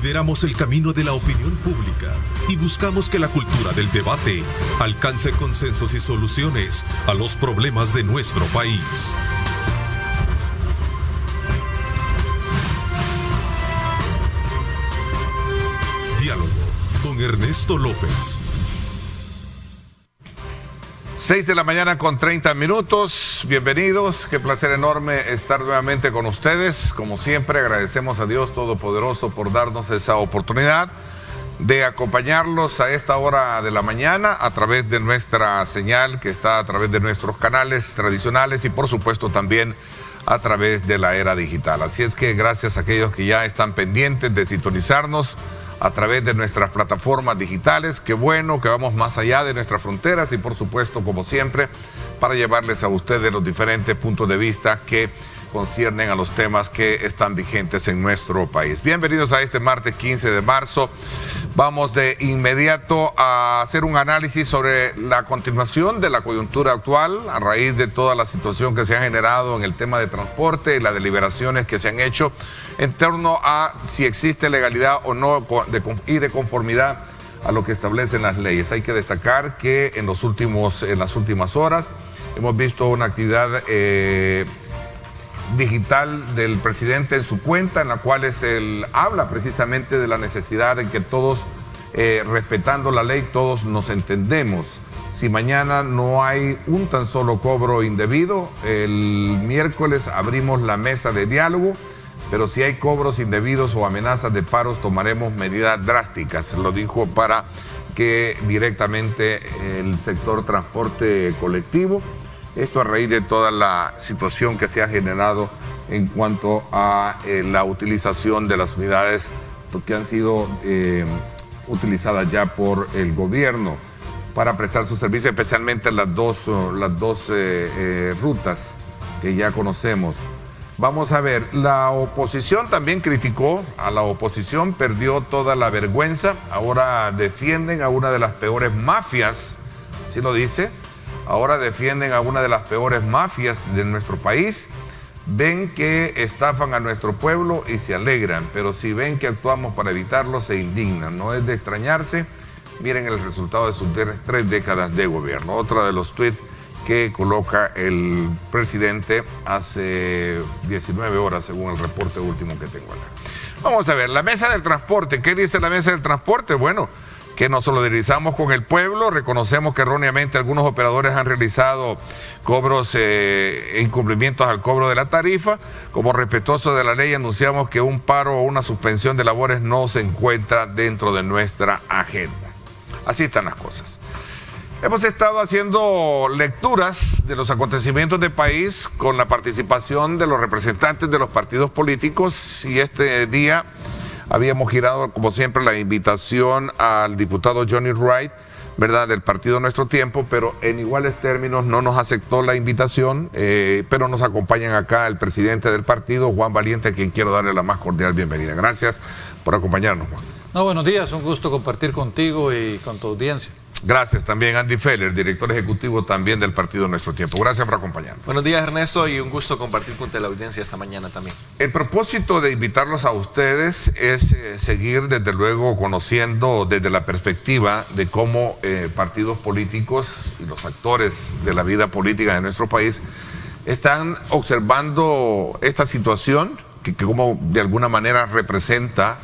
Lideramos el camino de la opinión pública y buscamos que la cultura del debate alcance consensos y soluciones a los problemas de nuestro país. Diálogo con Ernesto López. 6 de la mañana con 30 minutos. Bienvenidos. Qué placer enorme estar nuevamente con ustedes. Como siempre, agradecemos a Dios Todopoderoso por darnos esa oportunidad de acompañarlos a esta hora de la mañana a través de nuestra señal que está a través de nuestros canales tradicionales y por supuesto también a través de la era digital. Así es que gracias a aquellos que ya están pendientes de sintonizarnos a través de nuestras plataformas digitales. Qué bueno que vamos más allá de nuestras fronteras y por supuesto, como siempre, para llevarles a ustedes los diferentes puntos de vista que conciernen a los temas que están vigentes en nuestro país. Bienvenidos a este martes 15 de marzo. Vamos de inmediato a hacer un análisis sobre la continuación de la coyuntura actual a raíz de toda la situación que se ha generado en el tema de transporte y las deliberaciones que se han hecho en torno a si existe legalidad o no y de conformidad a lo que establecen las leyes. Hay que destacar que en las últimas horas hemos visto una actividad digital del presidente en su cuenta, en la cual él habla precisamente de la necesidad de que todos, respetando la ley, todos nos entendemos. Si mañana no hay un tan solo cobro indebido, el miércoles abrimos la mesa de diálogo, pero si hay cobros indebidos o amenazas de paros, tomaremos medidas drásticas. Lo dijo para que directamente el sector transporte colectivo. Esto a raíz de toda la situación que se ha generado en cuanto a la utilización de las unidades que han sido utilizadas ya por el gobierno para prestar su servicio, especialmente las dos rutas que ya conocemos. Vamos a ver, la oposición también criticó, a la oposición perdió toda la vergüenza, ahora defienden a una de las peores mafias, ¿sí lo dice? Ahora defienden a una de las peores mafias de nuestro país, ven que estafan a nuestro pueblo y se alegran, pero si ven que actuamos para evitarlo, se indignan. No es de extrañarse, miren el resultado de sus 3 décadas de gobierno. Otra de los tweets que coloca el presidente hace 19 horas, según el reporte último que tengo acá. Vamos a ver, la mesa del transporte. ¿Qué dice la mesa del transporte? Bueno, que nos solidarizamos con el pueblo, reconocemos que erróneamente algunos operadores han realizado cobros e incumplimientos al cobro de la tarifa. Como respetuosos de la ley, anunciamos que un paro o una suspensión de labores no se encuentra dentro de nuestra agenda. Así están las cosas. Hemos estado haciendo lecturas de los acontecimientos del país con la participación de los representantes de los partidos políticos y este día habíamos girado, como siempre, la invitación al diputado Johnny Wright, ¿verdad?, del partido Nuestro Tiempo, pero en iguales términos no nos aceptó la invitación, pero nos acompañan acá el presidente del partido, Juan Valiente, a quien quiero darle la más cordial bienvenida. Gracias por acompañarnos, Juan. No, buenos días, un gusto compartir contigo y con tu audiencia. Gracias también Andy Feller, director ejecutivo también del partido Nuestro Tiempo. Gracias por acompañarnos. Buenos días, Ernesto, y un gusto compartir con la audiencia esta mañana también. El propósito de invitarlos a ustedes es seguir desde luego conociendo desde la perspectiva de cómo partidos políticos y los actores de la vida política de nuestro país están observando esta situación que como de alguna manera representa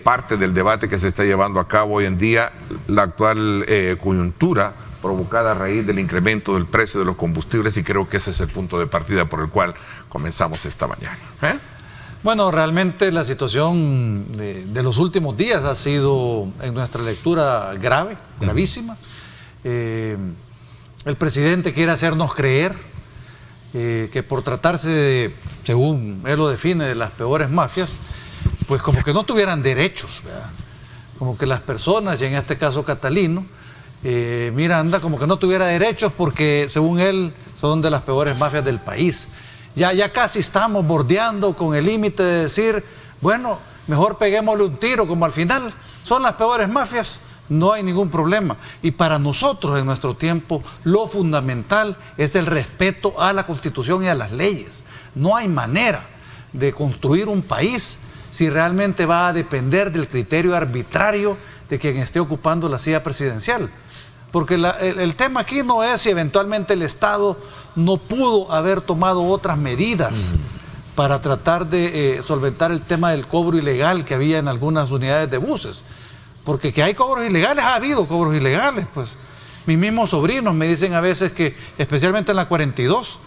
parte del debate que se está llevando a cabo hoy en día, la actual coyuntura provocada a raíz del incremento del precio de los combustibles, y creo que ese es el punto de partida por el cual comenzamos esta mañana. Bueno, realmente la situación de los últimos días ha sido, en nuestra lectura, grave, gravísima. El presidente quiere hacernos creer que por tratarse de, según él lo define, de las peores mafias, pues como que no tuvieran derechos, ¿verdad? Como que las personas, y en este caso Catalino, Miranda, como que no tuviera derechos porque, según él, son de las peores mafias del país. Ya casi estamos bordeando con el límite de decir, bueno, mejor peguémosle un tiro, como al final son las peores mafias, no hay ningún problema. Y para nosotros, en nuestro tiempo, lo fundamental es el respeto a la Constitución y a las leyes. No hay manera de construir un país si realmente va a depender del criterio arbitrario de quien esté ocupando la silla presidencial. Porque el tema aquí no es si eventualmente el Estado no pudo haber tomado otras medidas para tratar de solventar el tema del cobro ilegal que había en algunas unidades de buses. Porque que hay cobros ilegales, ha habido cobros ilegales, pues. Mis mismos sobrinos me dicen a veces que, especialmente en la 42,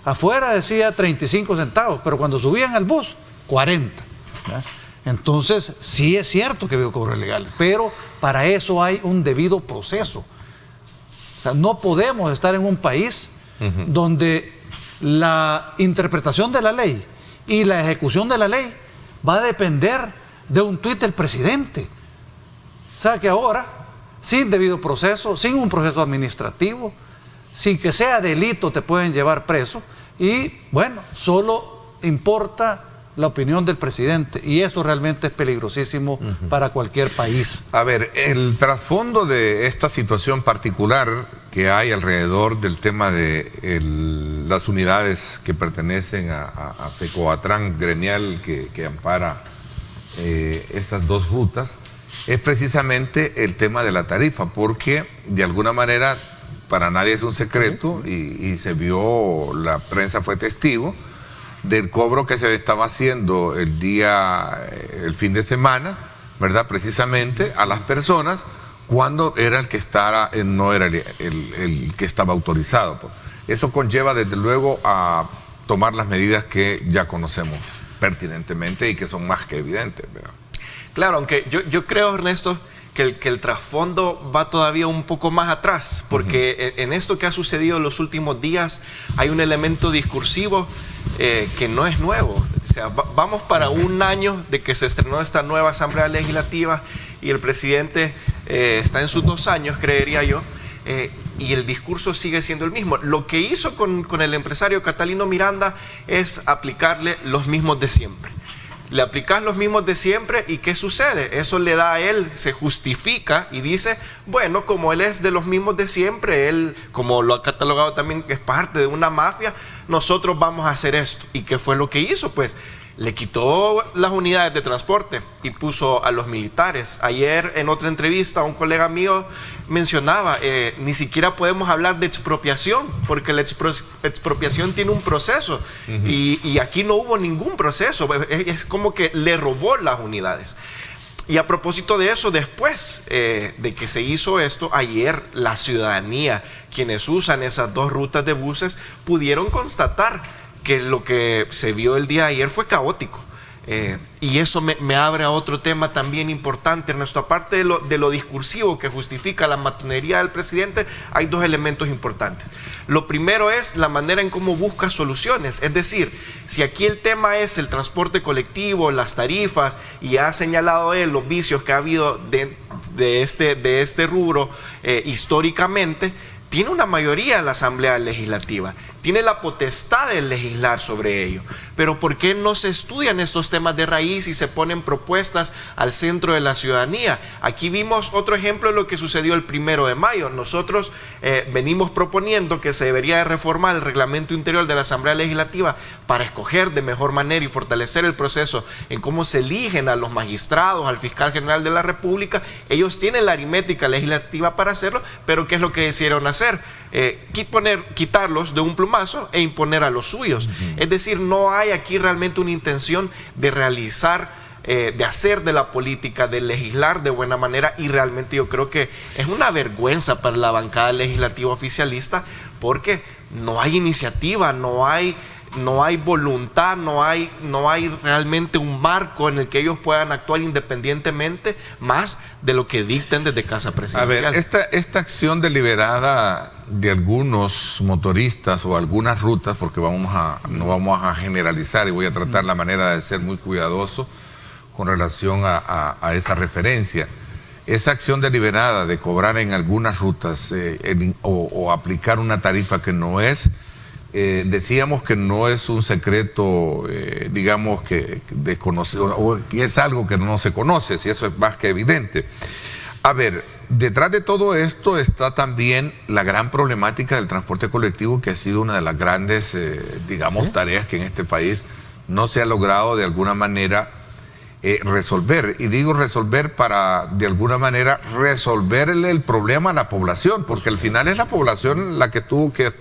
afuera decía 35 centavos, pero cuando subían al bus, 40. ¿Ya? Entonces, sí es cierto que ha habido cobros ilegales, pero para eso hay un debido proceso. O sea, no podemos estar en un país donde la interpretación de la ley y la ejecución de la ley va a depender de un tuit del presidente. O sea que ahora, sin debido proceso, sin un proceso administrativo, sin que sea delito te pueden llevar preso y bueno, solo importa la opinión del presidente y eso realmente es peligrosísimo para cualquier país. A ver, el trasfondo de esta situación particular que hay alrededor del tema de las unidades que pertenecen a FECOATRAN gremial que ampara estas dos rutas es precisamente el tema de la tarifa, porque de alguna manera para nadie es un secreto y se vio, la prensa fue testigo del cobro que se estaba haciendo el fin de semana, ¿verdad? Precisamente a las personas cuando era el que estaba, no era el que estaba autorizado. Eso conlleva desde luego a tomar las medidas que ya conocemos pertinentemente y que son más que evidentes, ¿verdad? Claro, aunque yo creo, Ernesto, que el trasfondo va todavía un poco más atrás, porque en esto que ha sucedido en los últimos días hay un elemento discursivo que no es nuevo. O sea, vamos para un año de que se estrenó esta nueva Asamblea Legislativa y el presidente está en sus 2 años, creería yo, y el discurso sigue siendo el mismo. Lo que hizo con el empresario Catalino Miranda es aplicarle los mismos de siempre. Le aplicas los mismos de siempre y ¿qué sucede? Eso le da a él, se justifica y dice, bueno, como él es de los mismos de siempre, él, como lo ha catalogado también que es parte de una mafia, nosotros vamos a hacer esto. ¿Y qué fue lo que hizo? Pues le quitó las unidades de transporte y puso a los militares. Ayer en otra entrevista un colega mío mencionaba, ni siquiera podemos hablar de expropiación, porque la expropiación tiene un proceso y aquí no hubo ningún proceso, es como que le robó las unidades. Y a propósito de eso, después de que se hizo esto, ayer la ciudadanía, quienes usan esas 2 rutas de buses, pudieron constatar que lo que se vio el día de ayer fue caótico. Y eso me abre a otro tema también importante, Ernesto. Aparte de lo discursivo que justifica la matonería del presidente, hay 2 elementos importantes. Lo primero es la manera en cómo busca soluciones. Es decir, si aquí el tema es el transporte colectivo, las tarifas, y ha señalado él los vicios que ha habido de este rubro históricamente, tiene una mayoría en la Asamblea Legislativa, tiene la potestad de legislar sobre ello. Pero ¿por qué no se estudian estos temas de raíz y se ponen propuestas al centro de la ciudadanía? Aquí vimos otro ejemplo de lo que sucedió el 1 de mayo. Nosotros venimos proponiendo que se debería de reformar el reglamento interior de la Asamblea Legislativa para escoger de mejor manera y fortalecer el proceso en cómo se eligen a los magistrados, al fiscal general de la República. Ellos tienen la aritmética legislativa para hacerlo, pero ¿qué es lo que decidieron hacer? Quitarlos de un plumazo e imponer a los suyos. Es decir, no hay aquí realmente una intención de realizar, de hacer de la política, de legislar de buena manera, y realmente yo creo que es una vergüenza para la bancada legislativa oficialista, porque no hay iniciativa, no hay voluntad, no hay realmente un marco en el que ellos puedan actuar independientemente más de lo que dicten desde Casa Presidencial. A ver, esta acción deliberada de algunos motoristas o algunas rutas, porque no vamos a generalizar y voy a tratar la manera de ser muy cuidadoso con relación a esa referencia. Esa acción deliberada de cobrar en algunas rutas o aplicar una tarifa que no es, decíamos que no es un secreto, digamos que desconocido, o que es algo que no se conoce, si eso es más que evidente. A ver, detrás de todo esto está también la gran problemática del transporte colectivo, que ha sido una de las grandes, tareas que en este país no se ha logrado de alguna manera resolver. Y digo resolver para, de alguna manera, resolverle el problema a la población, porque al final es la población la que tuvo que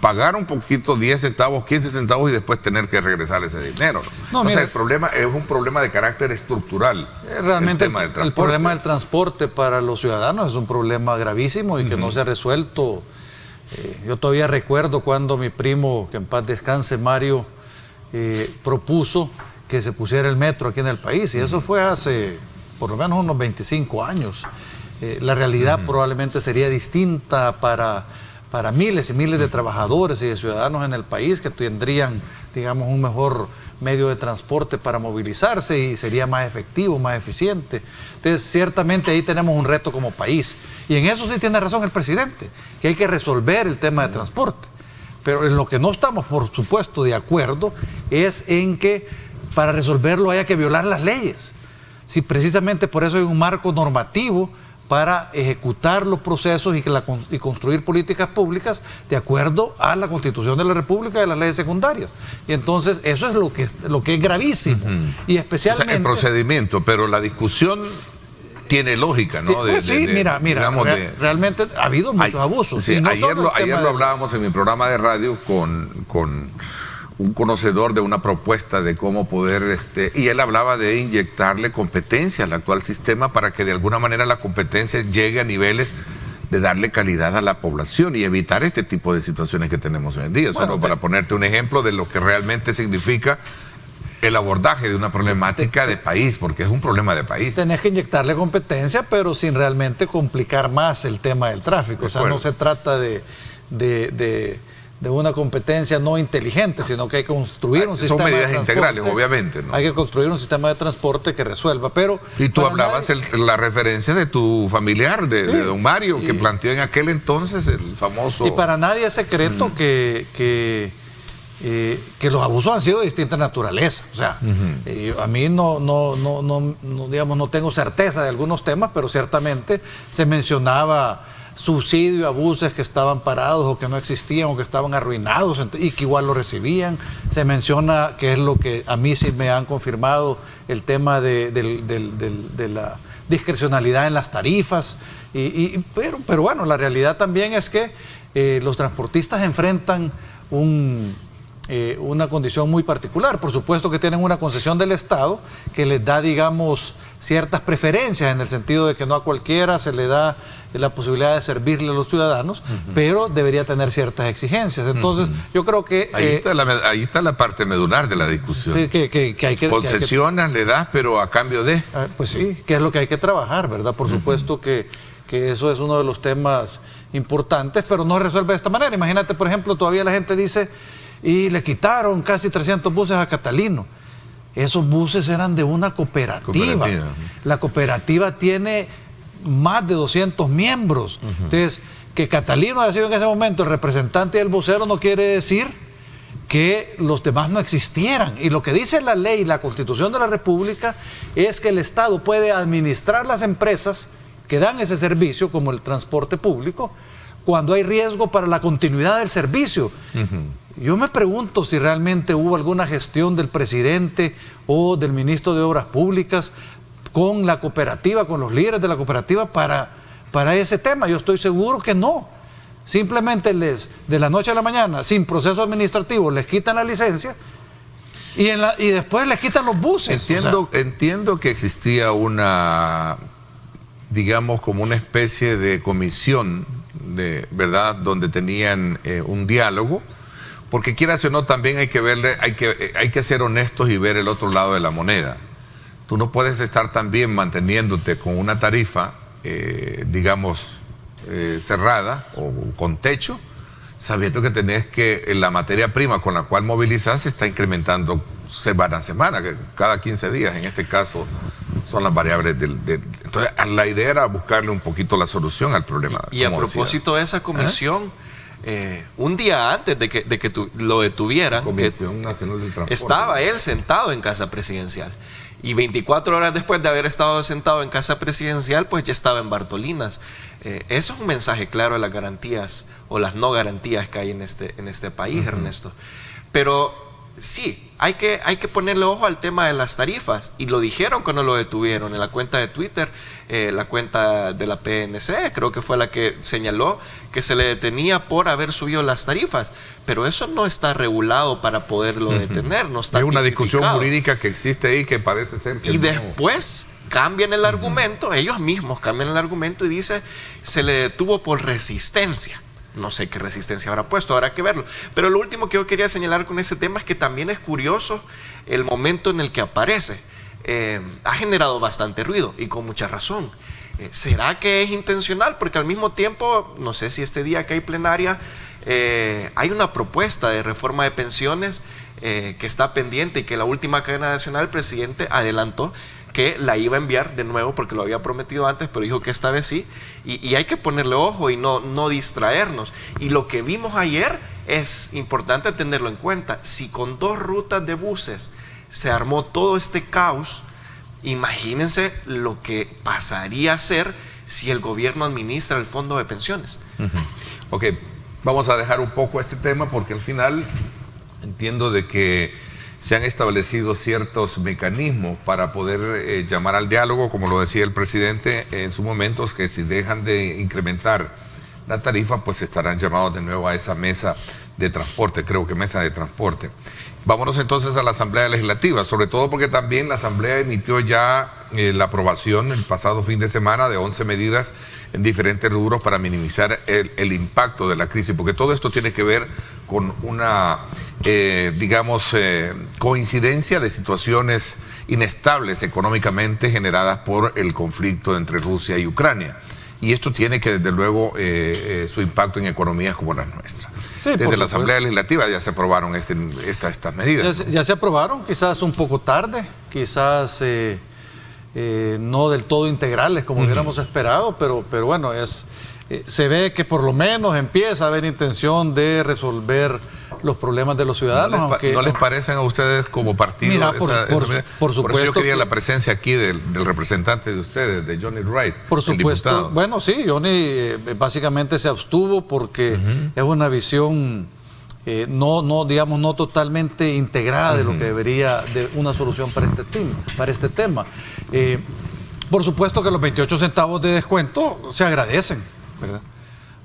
pagar un poquito, 10 centavos, 15 centavos y después tener que regresar ese dinero. Entonces, mira, el problema es un problema de carácter estructural. Realmente el problema del transporte para los ciudadanos es un problema gravísimo y que no se ha resuelto. Yo todavía recuerdo cuando mi primo, que en paz descanse, Mario, propuso que se pusiera el metro aquí en el país, y eso fue hace por lo menos unos 25 años. La realidad probablemente sería distinta para miles y miles de trabajadores y de ciudadanos en el país que tendrían, digamos, un mejor medio de transporte para movilizarse y sería más efectivo, más eficiente. Entonces, ciertamente ahí tenemos un reto como país. Y en eso sí tiene razón el presidente, que hay que resolver el tema de transporte. Pero en lo que no estamos, por supuesto, de acuerdo es en que para resolverlo haya que violar las leyes. Si precisamente por eso hay un marco normativo para ejecutar los procesos y construir políticas públicas de acuerdo a la Constitución de la República y a las leyes secundarias. Y entonces eso es lo que es gravísimo. Y especialmente... O sea, el procedimiento, pero la discusión tiene lógica, ¿no? Realmente ha habido muchos abusos. Sí, no ayer lo hablábamos en mi programa de radio con un conocedor de una propuesta de cómo poder, y él hablaba de inyectarle competencia al actual sistema para que de alguna manera la competencia llegue a niveles de darle calidad a la población y evitar este tipo de situaciones que tenemos hoy en día. Bueno, solo para ponerte un ejemplo de lo que realmente significa el abordaje de una problemática de país, porque es un problema de país. Tenés que inyectarle competencia, pero sin realmente complicar más el tema del tráfico. O sea, no se trata de una competencia no inteligente, sino que hay que construir un sistema de transporte. Son medidas integrales, obviamente, ¿no? Hay que construir un sistema de transporte que resuelva, pero... Y tú hablabas la referencia de tu familiar, de don Mario, que planteó en aquel entonces el famoso... Y para nadie es secreto que los abusos han sido de distinta naturaleza. O sea, a mí digamos, no tengo certeza de algunos temas, pero ciertamente se mencionaba subsidio a buses que estaban parados o que no existían o que estaban arruinados y que igual lo recibían. Se menciona, que es lo que a mí sí me han confirmado, el tema de la discrecionalidad en las tarifas. Pero bueno, la realidad también es que los transportistas enfrentan una condición muy particular. Por supuesto que tienen una concesión del Estado que les da, digamos, ciertas preferencias, en el sentido de que no a cualquiera se le da la posibilidad de servirle a los ciudadanos, pero debería tener ciertas exigencias. Entonces, yo creo que... Ahí está la parte medular de la discusión. Sí, que hay que... Concesiones le das, pero a cambio de... Pues sí, que es lo que hay que trabajar, ¿verdad? Por supuesto que eso es uno de los temas importantes, pero no resuelve de esta manera. Imagínate, por ejemplo, todavía la gente dice, y le quitaron casi 300 buses a Catalino. Esos buses eran de una cooperativa. La cooperativa tiene más de 200 miembros. Entonces, que Catalino haya sido en ese momento el representante del vocero no quiere decir que los demás no existieran. Y lo que dice la ley, la Constitución de la República, es que el Estado puede administrar las empresas que dan ese servicio, como el transporte público, cuando hay riesgo para la continuidad del servicio. Yo me pregunto si realmente hubo alguna gestión del presidente o del ministro de Obras Públicas con la cooperativa, con los líderes de la cooperativa para ese tema. Yo estoy seguro que no. Simplemente de la noche a la mañana, sin proceso administrativo, les quitan la licencia y después les quitan los buses. Entiendo que existía una, digamos, como una especie de comisión, ¿verdad?, donde tenían un diálogo, porque quieras o no, también hay que ser honestos y ver el otro lado de la moneda. Tú no puedes estar también manteniéndote con una tarifa, digamos, cerrada o con techo, sabiendo que tenés que la materia prima con la cual movilizás se está incrementando semana a semana, cada 15 días, en este caso son las variables entonces la idea era buscarle un poquito la solución al problema. Y a propósito de esa comisión, un día antes de que lo detuvieran, Comisión Nacional del Transporte, estaba él sentado en Casa Presidencial. Y 24 horas después de haber estado sentado en Casa Presidencial, pues ya estaba en Bartolinas. Eso es un mensaje claro de las garantías o las no garantías que hay en este país, Ernesto. Pero sí, hay que ponerle ojo al tema de las tarifas, y lo dijeron cuando lo detuvieron en la cuenta de Twitter, la cuenta de la PNC, creo que fue la que señaló que se le detenía por haber subido las tarifas, pero eso no está regulado para poderlo detener, no está Hay una tipificado. discusión jurídica que existe ahí que parece ser que y no. después cambian el argumento, ellos mismos cambian el argumento y dice se le detuvo por resistencia. No sé qué resistencia habrá puesto, habrá que verlo. Pero lo último que yo quería señalar con este tema es que también es curioso el momento en el que aparece. Ha generado bastante ruido y con mucha razón. ¿Será que es intencional? Porque al mismo tiempo, no sé si este día que hay plenaria, hay una propuesta de reforma de pensiones que está pendiente y que la última cadena nacional, el presidente adelantó que la iba a enviar de nuevo porque lo había prometido antes, pero dijo que esta vez sí, y hay que ponerle ojo y no distraernos. Y lo que vimos ayer es importante tenerlo en cuenta. Si con 2 rutas de buses se armó todo este caos, imagínense lo que pasaría a ser si el gobierno administra el fondo de pensiones. Ok, vamos a dejar un poco este tema porque al final entiendo de que se han establecido ciertos mecanismos para poder llamar al diálogo, como lo decía el presidente en sus momentos, que si dejan de incrementar la tarifa, pues estarán llamados de nuevo a esa mesa de transporte, creo que mesa de transporte. Vámonos entonces a la Asamblea Legislativa, sobre todo porque también la Asamblea emitió ya la aprobación el pasado fin de semana de 11 medidas en diferentes rubros para minimizar el impacto de la crisis, porque todo esto tiene que ver con una, coincidencia de situaciones inestables económicamente generadas por el conflicto entre Rusia y Ucrania. Y esto tiene que, desde luego, su impacto en economías como las nuestras. Sí, desde la Asamblea Legislativa ya se aprobaron estas medidas. Ya se aprobaron, quizás un poco tarde, quizás no del todo integrales como hubiéramos esperado, pero bueno, se ve que por lo menos empieza a haber intención de resolver los problemas de los ciudadanos. ¿No les parecen a ustedes como partido? Mira, por supuesto. Por eso yo quería la presencia aquí del representante de ustedes, de Johnny Wright. Por supuesto. Bueno, sí, Johnny básicamente se abstuvo porque es una visión no totalmente integrada de lo que debería de una solución para este tema. Por supuesto que los 28 centavos de descuento se agradecen, ¿verdad?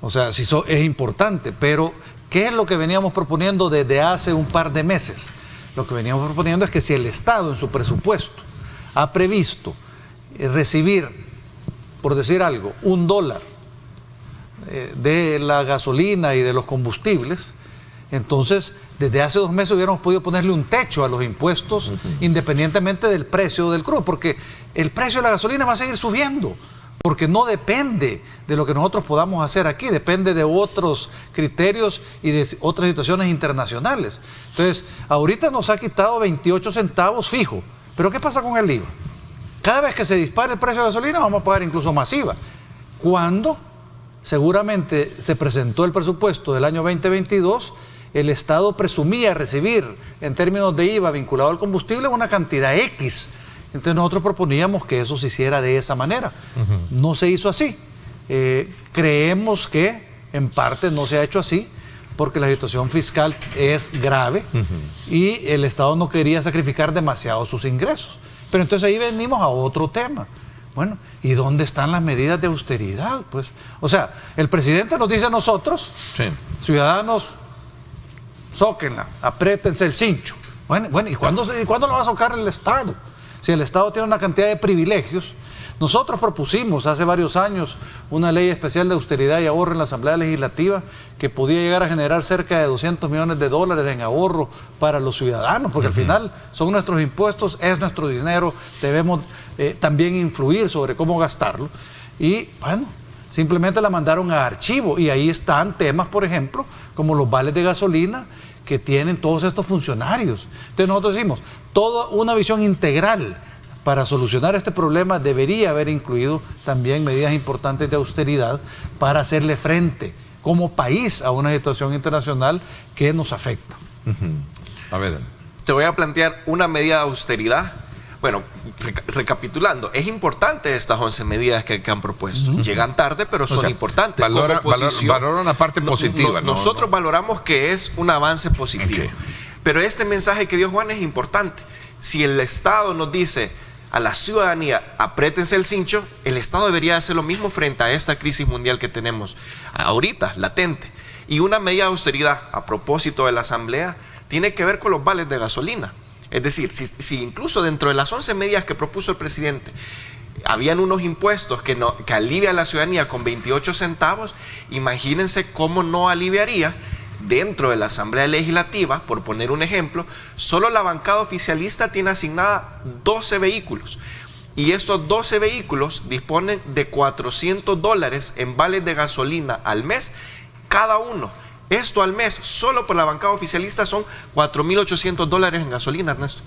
O sea, sí es importante, pero ¿qué es lo que veníamos proponiendo desde hace un par de meses? Lo que veníamos proponiendo es que si el Estado en su presupuesto ha previsto recibir, por decir algo, $1 de la gasolina y de los combustibles, entonces desde hace 2 meses hubiéramos podido ponerle un techo a los impuestos independientemente del precio del crudo, porque el precio de la gasolina va a seguir subiendo, porque no depende de lo que nosotros podamos hacer aquí, depende de otros criterios y de otras situaciones internacionales. Entonces, ahorita nos ha quitado 28 centavos fijo, pero ¿qué pasa con el IVA? Cada vez que se dispare el precio de la gasolina vamos a pagar incluso más IVA. Cuando seguramente se presentó el presupuesto del año 2022, el Estado presumía recibir en términos de IVA vinculado al combustible una cantidad X. Entonces nosotros proponíamos que eso se hiciera de esa manera. No se hizo así. Creemos que en parte no se ha hecho así porque la situación fiscal es grave y el Estado no quería sacrificar demasiado sus ingresos. Pero entonces ahí venimos a otro tema. Bueno, ¿y dónde están las medidas de austeridad? Pues, o sea, el presidente nos dice a nosotros, ciudadanos, zóquenla, apriétense el cincho. Bueno, ¿y cuándo lo va a socar el Estado? Si el Estado tiene una cantidad de privilegios. Nosotros propusimos hace varios años una ley especial de austeridad y ahorro en la Asamblea Legislativa que podía llegar a generar cerca de $200 millones en ahorro para los ciudadanos, porque al final son nuestros impuestos, es nuestro dinero, debemos también influir sobre cómo gastarlo. Y bueno, simplemente la mandaron a archivo y ahí están temas, por ejemplo, como los vales de gasolina que tienen todos estos funcionarios. Entonces nosotros decimos, toda una visión integral para solucionar este problema debería haber incluido también medidas importantes de austeridad para hacerle frente como país a una situación internacional que nos afecta. A ver. Te voy a plantear una medida de austeridad. Bueno, recapitulando, es importante estas 11 medidas que han propuesto. Llegan tarde, pero son importantes. Valora una parte positiva. Nosotros valoramos que es un avance positivo. Pero este mensaje que dio Juan es importante. Si el Estado nos dice a la ciudadanía, apriétense el cincho, el Estado debería hacer lo mismo frente a esta crisis mundial que tenemos ahorita, latente. Y una medida de austeridad, a propósito de la Asamblea, tiene que ver con los vales de gasolina. Es decir, si incluso dentro de las 11 medidas que propuso el presidente, habían unos impuestos que alivian a la ciudadanía con 28 centavos, imagínense cómo no aliviaría dentro de la Asamblea Legislativa. Por poner un ejemplo, solo la bancada oficialista tiene asignada 12 vehículos. Y estos 12 vehículos disponen de $400 en vales de gasolina al mes cada uno. Esto al mes, solo por la bancada oficialista, son $4.800 en gasolina, Ernesto.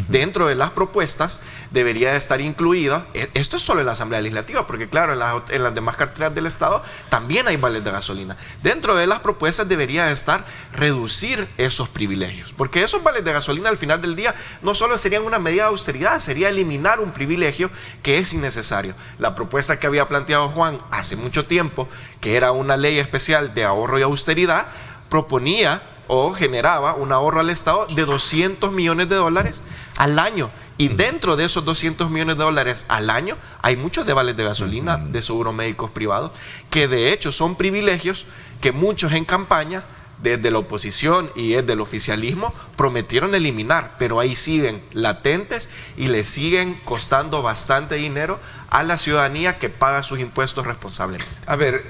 Dentro de las propuestas debería estar incluida, esto es solo en la Asamblea Legislativa, porque claro, en las demás carteras del Estado también hay vales de gasolina. Dentro de las propuestas debería estar reducir esos privilegios, porque esos vales de gasolina al final del día no solo serían una medida de austeridad, sería eliminar un privilegio que es innecesario. La propuesta que había planteado Juan hace mucho tiempo, que era una ley especial de ahorro y austeridad, proponía o generaba un ahorro al Estado de $200 millones al año. Y dentro de esos $200 millones al año hay muchos de vales de gasolina, de seguros médicos privados, que de hecho son privilegios que muchos en campaña, desde la oposición y desde el oficialismo, prometieron eliminar, pero ahí siguen latentes y le siguen costando bastante dinero a la ciudadanía que paga sus impuestos responsablemente. A ver,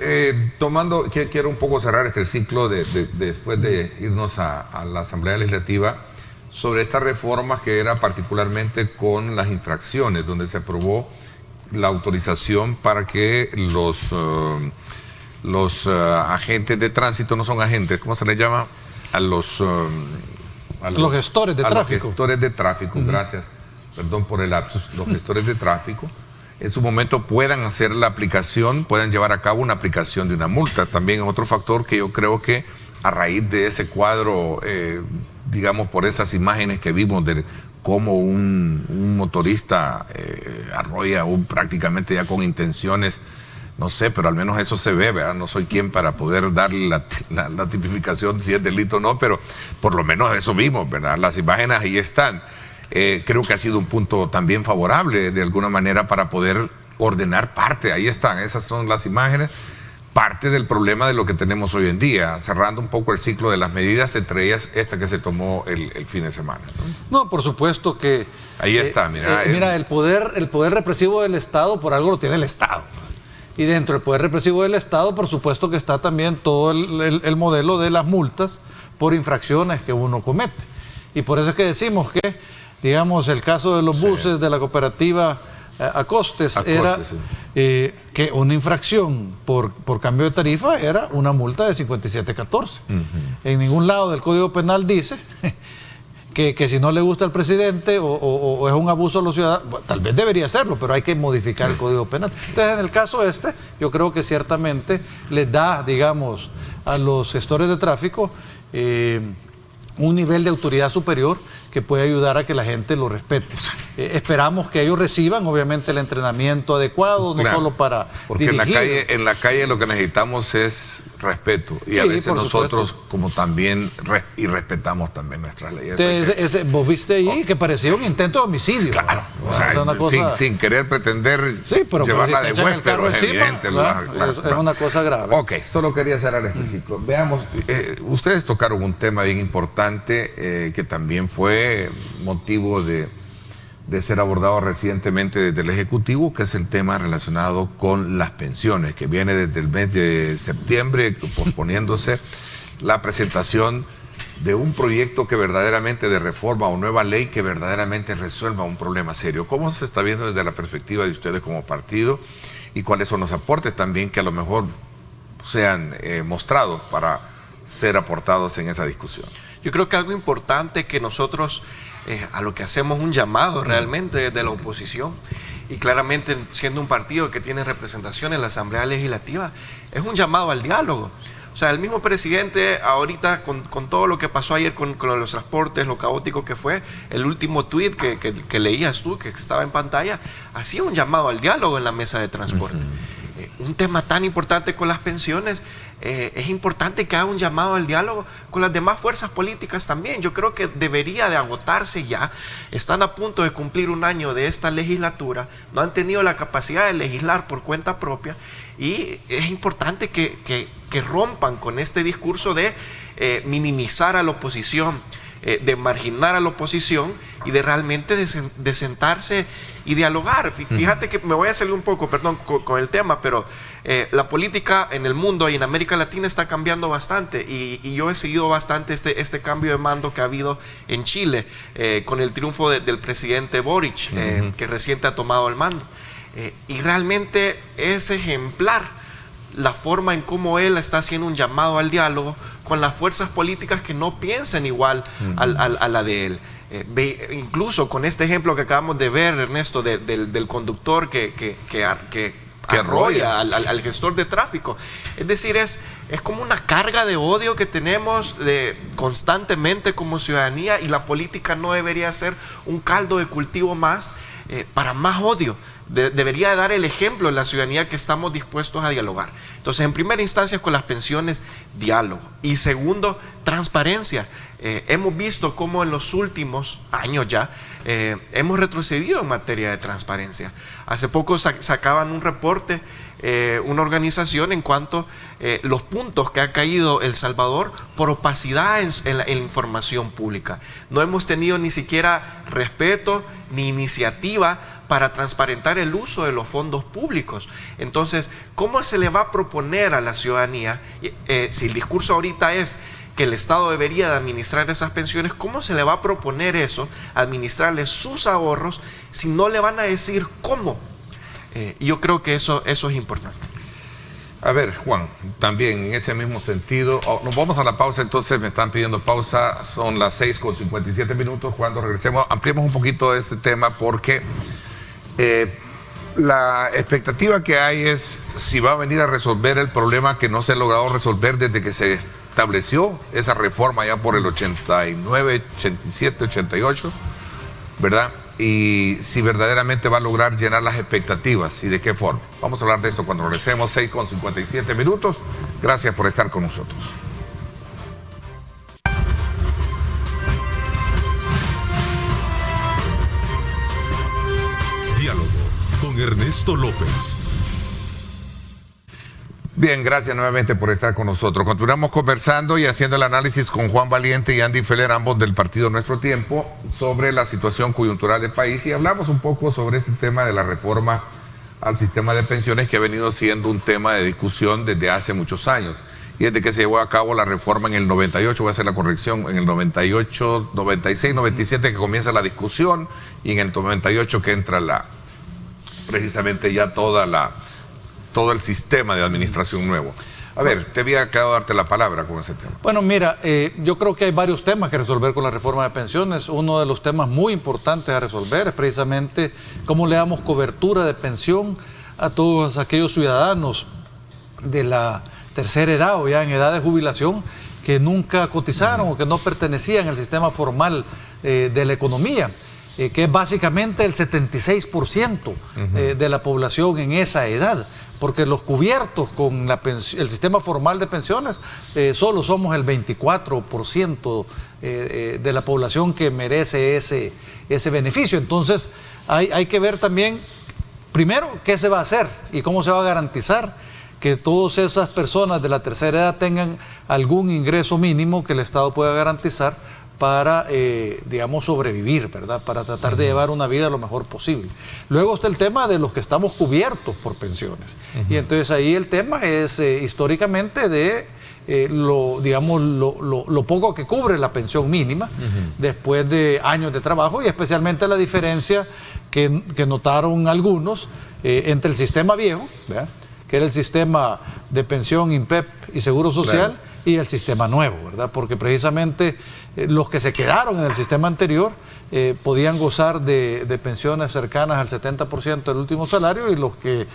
quiero un poco cerrar este ciclo después de irnos a la Asamblea Legislativa sobre estas reformas que era particularmente con las infracciones, donde se aprobó la autorización para que los agentes de tránsito, no son agentes, ¿cómo se les llama? Los gestores de tráfico. Los gestores de tráfico, gracias, perdón por el lapsus, los gestores de tráfico, en su momento puedan hacer la aplicación, puedan llevar a cabo una aplicación de una multa. También es otro factor que yo creo que a raíz de ese cuadro, digamos por esas imágenes que vimos de cómo un motorista arrolla prácticamente ya con intenciones, no sé, pero al menos eso se ve, ¿verdad? No soy quien para poder darle la tipificación si es delito o no, pero por lo menos eso vimos, ¿verdad? Las imágenes ahí están. Creo que ha sido un punto también favorable de alguna manera para poder ordenar parte. Ahí están, esas son las imágenes, parte del problema de lo que tenemos hoy en día, cerrando un poco el ciclo de las medidas, entre ellas esta que se tomó el fin de semana, ¿no? No, por supuesto que... Ahí está, mira. Mira, el poder represivo del Estado, por algo lo tiene el Estado. Y dentro del poder represivo del Estado, por supuesto que está también todo el modelo de las multas por infracciones que uno comete. Y por eso es que decimos que, digamos, el caso de los buses de la cooperativa Acostes era que una infracción por cambio de tarifa era una multa de 57.14. En ningún lado del Código Penal dice que si no le gusta al presidente o es un abuso a los ciudadanos, bueno, tal vez debería hacerlo, pero hay que modificar el Código Penal. Entonces, en el caso yo creo que ciertamente les da, digamos, a los gestores de tráfico un nivel de autoridad superior que puede ayudar a que la gente lo respete. Esperamos que ellos reciban, obviamente, el entrenamiento adecuado, no solo para porque dirigir. en la calle lo que necesitamos es respeto, y sí, a veces nosotros supuesto, como también respetamos también nuestras leyes. Entonces, vos viste ahí que parecía un intento de homicidio. Claro, o sea, una cosa... sin querer pretender pero llevarla si de vuelta, pero es evidente. Es una cosa grave. Ok, solo quería cerrar este ciclo. Veamos, ustedes tocaron un tema bien importante que también fue motivo de ser abordado recientemente desde el Ejecutivo, que es el tema relacionado con las pensiones, que viene desde el mes de septiembre posponiéndose la presentación de un proyecto que verdaderamente de reforma o nueva ley que verdaderamente resuelva un problema serio. ¿Cómo se está viendo desde la perspectiva de ustedes como partido y cuáles son los aportes también que a lo mejor sean mostrados para ser aportados en esa discusión? Yo creo que algo importante que nosotros a lo que hacemos un llamado realmente desde la oposición, y claramente siendo un partido que tiene representación en la Asamblea Legislativa, es un llamado al diálogo. O sea, el mismo presidente ahorita con todo lo que pasó ayer con los transportes, lo caótico que fue, el último tuit que leías tú, que estaba en pantalla, hacía un llamado al diálogo en la mesa de transporte. un tema tan importante con las pensiones, es importante que haga un llamado al diálogo con las demás fuerzas políticas también. Yo creo que debería de agotarse ya. Están a punto de cumplir un año de esta legislatura, no han tenido la capacidad de legislar por cuenta propia, y es importante que rompan con este discurso de minimizar a la oposición, de marginar a la oposición, y de realmente de sentarse y dialogar. Fíjate que me voy a salir un poco, perdón, con el tema, pero la política en el mundo y en América Latina está cambiando bastante, y yo he seguido bastante este cambio de mando que ha habido en Chile, con el triunfo del presidente Boric, que reciente ha tomado el mando. Y realmente es ejemplar la forma en cómo él está haciendo un llamado al diálogo con las fuerzas políticas que no piensan igual a la de él. Incluso con este ejemplo que acabamos de ver, Ernesto, del conductor que arrolla al gestor de tráfico. Es decir, es como una carga de odio que tenemos constantemente como ciudadanía, y la política no debería ser un caldo de cultivo más para más odio. Debería dar el ejemplo en la ciudadanía que estamos dispuestos a dialogar. Entonces, en primera instancia, con las pensiones, diálogo. Y segundo, transparencia. Hemos visto cómo en los últimos años ya hemos retrocedido en materia de transparencia. Hace poco sacaban un reporte, una organización, en cuanto a los puntos que ha caído El Salvador por opacidad en la información pública. No hemos tenido ni siquiera respeto ni iniciativa para transparentar el uso de los fondos públicos. Entonces, ¿cómo se le va a proponer a la ciudadanía, si el discurso ahorita es que el Estado debería de administrar esas pensiones, cómo se le va a proponer eso, administrarle sus ahorros, si no le van a decir cómo? Yo creo que eso es importante. A ver, Juan, también en ese mismo sentido, nos vamos a la pausa. Entonces me están pidiendo pausa, son las 6:57. Cuando regresemos ampliemos un poquito este tema, porque la expectativa que hay es si va a venir a resolver el problema que no se ha logrado resolver desde que se estableció esa reforma ya por el 89, 87, 88, ¿verdad? Y si verdaderamente va a lograr llenar las expectativas y de qué forma. Vamos a hablar de esto cuando regresemos, 6:57. Gracias por estar con nosotros. Diálogo con Ernesto López. Bien, gracias nuevamente por estar con nosotros. Continuamos conversando y haciendo el análisis con Juan Valiente y Andy Feller, ambos del partido Nuestro Tiempo, sobre la situación coyuntural del país, y hablamos un poco sobre este tema de la reforma al sistema de pensiones, que ha venido siendo un tema de discusión desde hace muchos años. Y desde que se llevó a cabo la reforma en el 98, voy a hacer la corrección, en el 98, 96, 97 que comienza la discusión, y en el 98 que entra precisamente ya todo el sistema de administración nuevo. A ver, te había quedado darte la palabra con ese tema. Bueno, mira, yo creo que hay varios temas que resolver con la reforma de pensiones. Uno de los temas muy importantes a resolver es precisamente cómo le damos cobertura de pensión a todos aquellos ciudadanos de la tercera edad o ya en edad de jubilación que nunca cotizaron o que no pertenecían al sistema formal de la economía, que es básicamente el 76% de la población en esa edad, porque los cubiertos con el sistema formal de pensiones solo somos el 24% de la población que merece ese beneficio. Entonces hay que ver también, primero, qué se va a hacer y cómo se va a garantizar que todas esas personas de la tercera edad tengan algún ingreso mínimo que el Estado pueda garantizar para, digamos, sobrevivir, ¿verdad? Para tratar de llevar una vida lo mejor posible. Luego está el tema de los que estamos cubiertos por pensiones. Y entonces ahí el tema es históricamente de lo poco que cubre la pensión mínima después de años de trabajo, y especialmente la diferencia que notaron algunos entre el sistema viejo, ¿verdad?, que era el sistema de pensión INPEP y Seguro Social, claro, y el sistema nuevo, ¿verdad? Porque precisamente los que se quedaron en el sistema anterior podían gozar de pensiones cercanas al 70% del último salario, y los que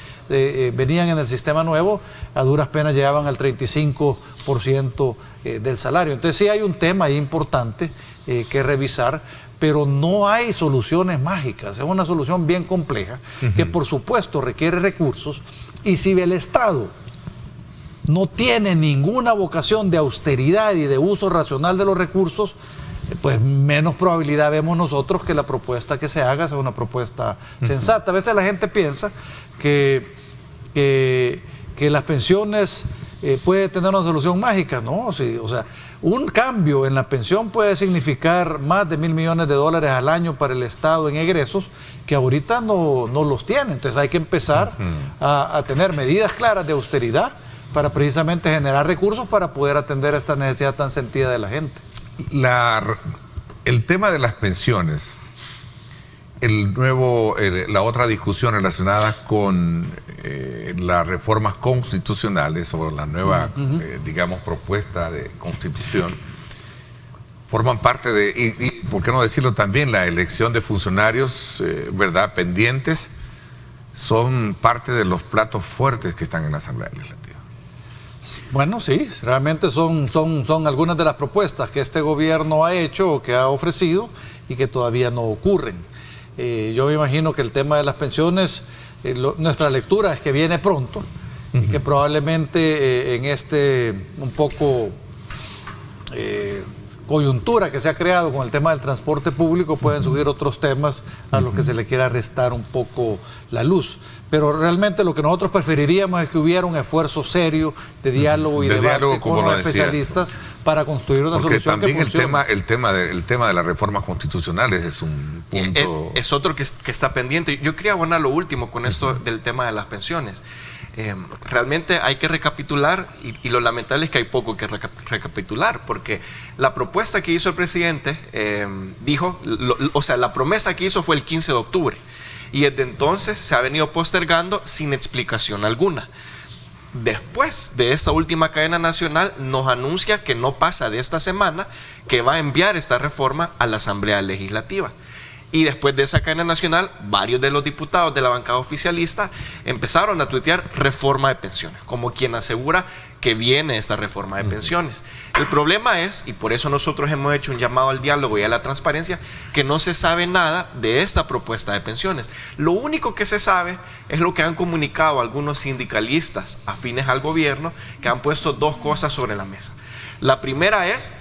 venían en el sistema nuevo a duras penas llegaban al 35% del salario. Entonces sí hay un tema ahí importante que revisar, pero no hay soluciones mágicas. Es una solución bien compleja que por supuesto requiere recursos, Y si el Estado no tiene ninguna vocación de austeridad y de uso racional de los recursos, pues menos probabilidad vemos nosotros que la propuesta que se haga sea una propuesta sensata. A veces la gente piensa que las pensiones puede tener una solución mágica, ¿no? Sí, o sea, un cambio en la pensión puede significar más de $1.000 millones al año para el Estado en egresos que ahorita no los tiene. Entonces hay que empezar a tener medidas claras de austeridad para precisamente generar recursos para poder atender esta necesidad tan sentida de la gente. El tema de las pensiones, la otra discusión relacionada con las reformas constitucionales o la nueva, digamos, propuesta de constitución, forman parte de, y por qué no decirlo también, la elección de funcionarios, ¿verdad?, pendientes, son parte de los platos fuertes que están en la Asamblea Legislativa. Bueno, sí, realmente son algunas de las propuestas que este gobierno ha hecho o que ha ofrecido y que todavía no ocurren. Yo me imagino que el tema de las pensiones, nuestra lectura es que viene pronto y que probablemente en un poco coyuntura que se ha creado con el tema del transporte público pueden surgir otros temas a los que se le quiera restar un poco la luz. Pero realmente lo que nosotros preferiríamos es que hubiera un esfuerzo serio de diálogo y debate con los especialistas para construir una solución que funcione. Porque también el tema de las reformas constitucionales es un punto... Es otro que está pendiente. Yo quería abonar lo último con esto del tema de las pensiones. Realmente hay que recapitular y lo lamentable es que hay poco que recapitular, porque la propuesta que hizo el presidente dijo, la promesa que hizo fue el 15 de octubre y desde entonces se ha venido postergando sin explicación alguna. Después de esta última cadena nacional nos anuncia que no pasa de esta semana, que va a enviar esta reforma a la Asamblea Legislativa. Y después de esa cadena nacional, varios de los diputados de la bancada oficialista empezaron a tuitear reforma de pensiones, como quien asegura que viene esta reforma de pensiones. El problema es, y por eso nosotros hemos hecho un llamado al diálogo y a la transparencia, que no se sabe nada de esta propuesta de pensiones. Lo único que se sabe es lo que han comunicado algunos sindicalistas afines al gobierno, que han puesto dos cosas sobre la mesa. La primera es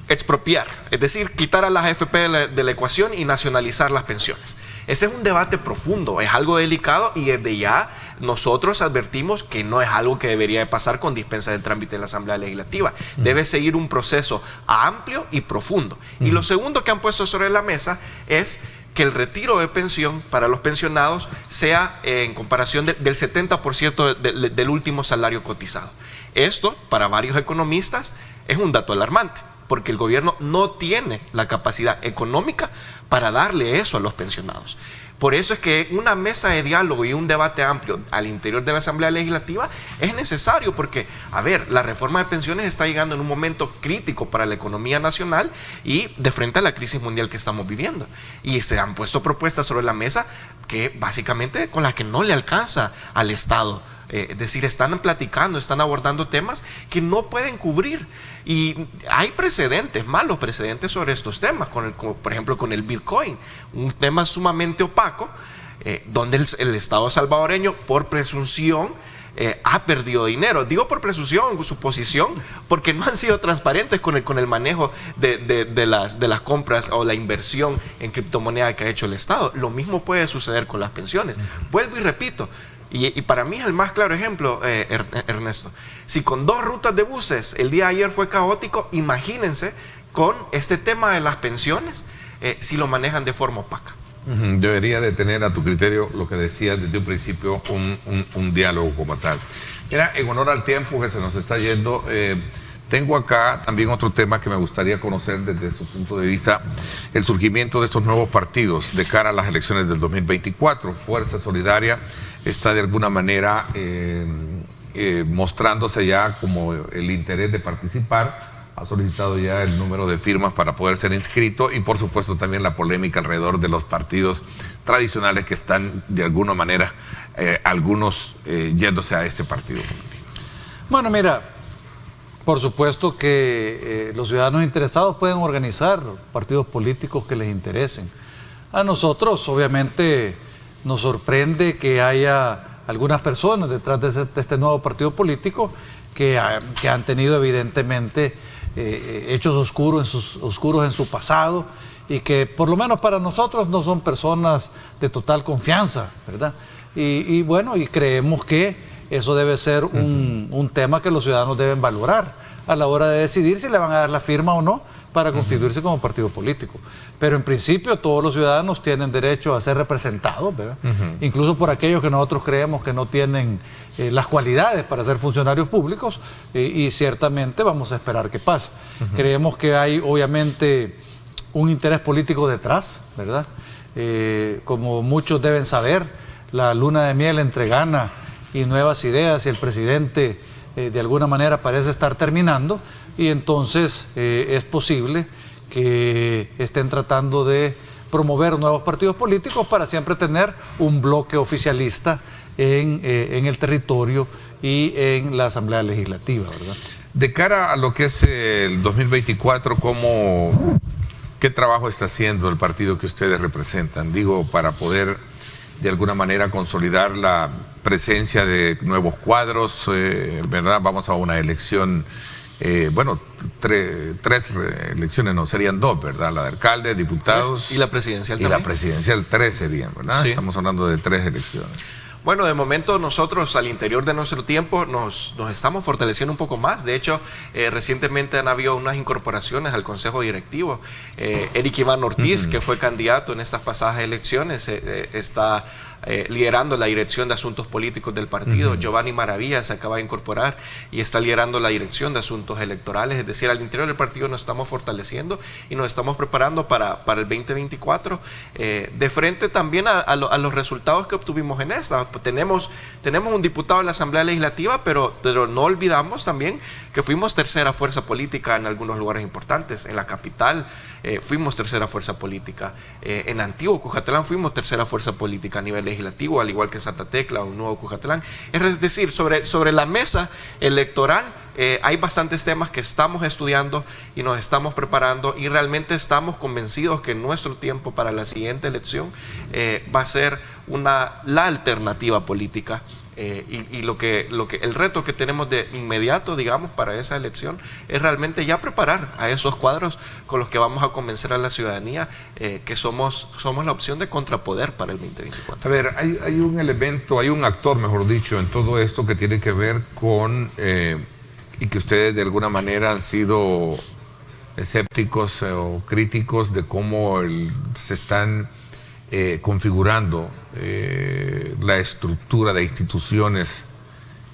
expropiar, es decir, quitar a las AFP de la ecuación y nacionalizar las pensiones. Ese es un debate profundo, es algo delicado y desde ya nosotros advertimos que no es algo que debería de pasar con dispensa de trámite en la Asamblea Legislativa. Debe seguir un proceso amplio y profundo. Y lo segundo que han puesto sobre la mesa es que el retiro de pensión para los pensionados sea en comparación del 70% del último salario cotizado. Esto, para varios economistas, es un dato alarmante, porque el gobierno no tiene la capacidad económica para darle eso a los pensionados. Por eso es que una mesa de diálogo y un debate amplio al interior de la Asamblea Legislativa es necesario porque, la reforma de pensiones está llegando en un momento crítico para la economía nacional y de frente a la crisis mundial que estamos viviendo. Y se han puesto propuestas sobre la mesa que básicamente con las que no le alcanza al Estado. Es decir, están platicando, están abordando temas que no pueden cubrir. Y hay precedentes, malos precedentes sobre estos temas, por ejemplo con el Bitcoin, un tema sumamente opaco, donde el Estado salvadoreño, por presunción, ha perdido dinero. Digo por presunción, suposición, porque no han sido transparentes con el manejo de las compras o la inversión en criptomoneda que ha hecho el Estado. Lo mismo puede suceder con las pensiones. Vuelvo y repito, y para mí es el más claro ejemplo, Ernesto. Si con 2 rutas de buses el día de ayer fue caótico, imagínense con este tema de las pensiones, si lo manejan de forma opaca. Debería de tener a tu criterio lo que decías desde un principio, un diálogo como tal. Mira, en honor al tiempo que se nos está yendo, tengo acá también otro tema que me gustaría conocer desde su punto de vista, el surgimiento de estos nuevos partidos de cara a las elecciones del 2024. Fuerza Solidaria está de alguna manera mostrándose ya como el interés de participar, ha solicitado ya el número de firmas para poder ser inscrito y por supuesto también la polémica alrededor de los partidos tradicionales que están de alguna manera, algunos yéndose a este partido político. Bueno, mira, por supuesto que los ciudadanos interesados pueden organizar partidos políticos que les interesen. A nosotros obviamente nos sorprende que haya algunas personas detrás de este nuevo partido político que han tenido evidentemente hechos oscuros en su pasado y que por lo menos para nosotros no son personas de total confianza, ¿verdad? Y bueno, y creemos que eso debe ser un tema que los ciudadanos deben valorar a la hora de decidir si le van a dar la firma o no para constituirse como partido político. Pero en principio todos los ciudadanos tienen derecho a ser representados, ¿verdad? Incluso por aquellos que nosotros creemos que no tienen las cualidades para ser funcionarios públicos y ciertamente vamos a esperar que pase. Creemos que hay obviamente un interés político detrás, ¿verdad? Como muchos deben saber, la luna de miel entre Gana y Nuevas Ideas y el presidente de alguna manera parece estar terminando y entonces es posible que estén tratando de promover nuevos partidos políticos para siempre tener un bloque oficialista en el territorio y en la Asamblea Legislativa, ¿verdad? De cara a lo que es el 2024, ¿qué trabajo está haciendo el partido que ustedes representan? Digo, para poder de alguna manera consolidar la presencia de nuevos cuadros, ¿verdad? Vamos a una elección, tres elecciones, no, serían dos, ¿verdad? La de alcalde, diputados. Y la presidencial también. Y la presidencial, 3 serían, ¿verdad? Sí. Estamos hablando de 3 elecciones. Bueno, de momento nosotros al interior de nuestro tiempo nos estamos fortaleciendo un poco más. De hecho, recientemente han habido unas incorporaciones al Consejo Directivo. Eric Iván Ortiz, que fue candidato en estas pasadas elecciones, está liderando la dirección de asuntos políticos del partido. Giovanni Maravilla se acaba de incorporar y está liderando la dirección de asuntos electorales. Es decir, al interior del partido nos estamos fortaleciendo y nos estamos preparando para el 2024 de frente también a los resultados que obtuvimos en esta. Tenemos un diputado en la Asamblea Legislativa, pero no olvidamos también que fuimos tercera fuerza política en algunos lugares importantes. En la capital fuimos tercera fuerza política. En Antiguo Cuscatlán fuimos tercera fuerza política a nivel legislativo, al igual que en Santa Tecla o Nuevo Cuscatlán. Es decir, sobre la mesa electoral hay bastantes temas que estamos estudiando y nos estamos preparando y realmente estamos convencidos que nuestro tiempo para la siguiente elección va a ser la alternativa política. Y el reto que tenemos de inmediato, digamos, para esa elección es realmente ya preparar a esos cuadros con los que vamos a convencer a la ciudadanía que somos la opción de contrapoder para el 2024. A ver, hay un elemento, hay un actor, mejor dicho, en todo esto que tiene que ver con, y que ustedes de alguna manera han sido escépticos o críticos de cómo se están configurando la estructura de instituciones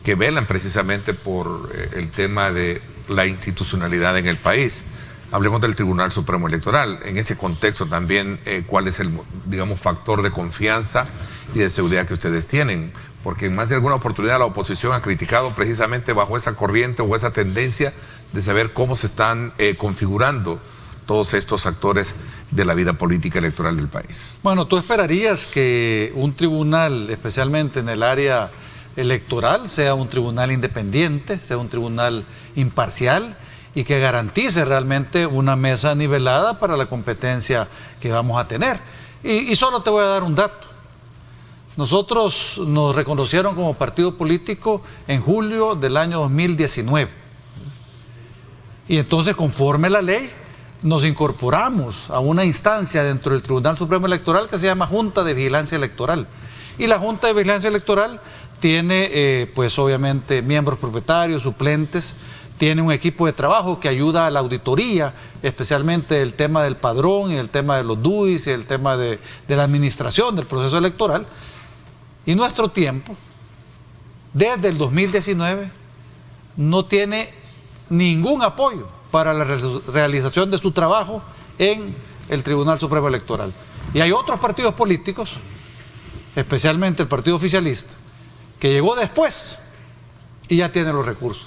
que velan precisamente por el tema de la institucionalidad en el país. Hablemos del Tribunal Supremo Electoral. En ese contexto también, ¿cuál es el, digamos, factor de confianza y de seguridad que ustedes tienen? Porque en más de alguna oportunidad la oposición ha criticado precisamente bajo esa corriente o esa tendencia de saber cómo se están configurando todos estos actores de la vida política electoral del país. Bueno, tú esperarías que un tribunal, especialmente en el área electoral, sea un tribunal independiente, sea un tribunal imparcial y que garantice realmente una mesa nivelada para la competencia que vamos a tener. Y solo te voy a dar un dato. Nosotros nos reconocieron como partido político en julio del año 2019. Y entonces, conforme la ley, nos incorporamos a una instancia dentro del Tribunal Supremo Electoral que se llama Junta de Vigilancia Electoral. Y la Junta de Vigilancia Electoral tiene, pues obviamente, miembros propietarios, suplentes, tiene un equipo de trabajo que ayuda a la auditoría, especialmente el tema del padrón y el tema de los DUIs y el tema de la administración del proceso electoral. Y nuestro tiempo, desde el 2019, no tiene ningún apoyo para la realización de su trabajo en el Tribunal Supremo Electoral. Y hay otros partidos políticos, especialmente el partido oficialista, que llegó después y ya tiene los recursos.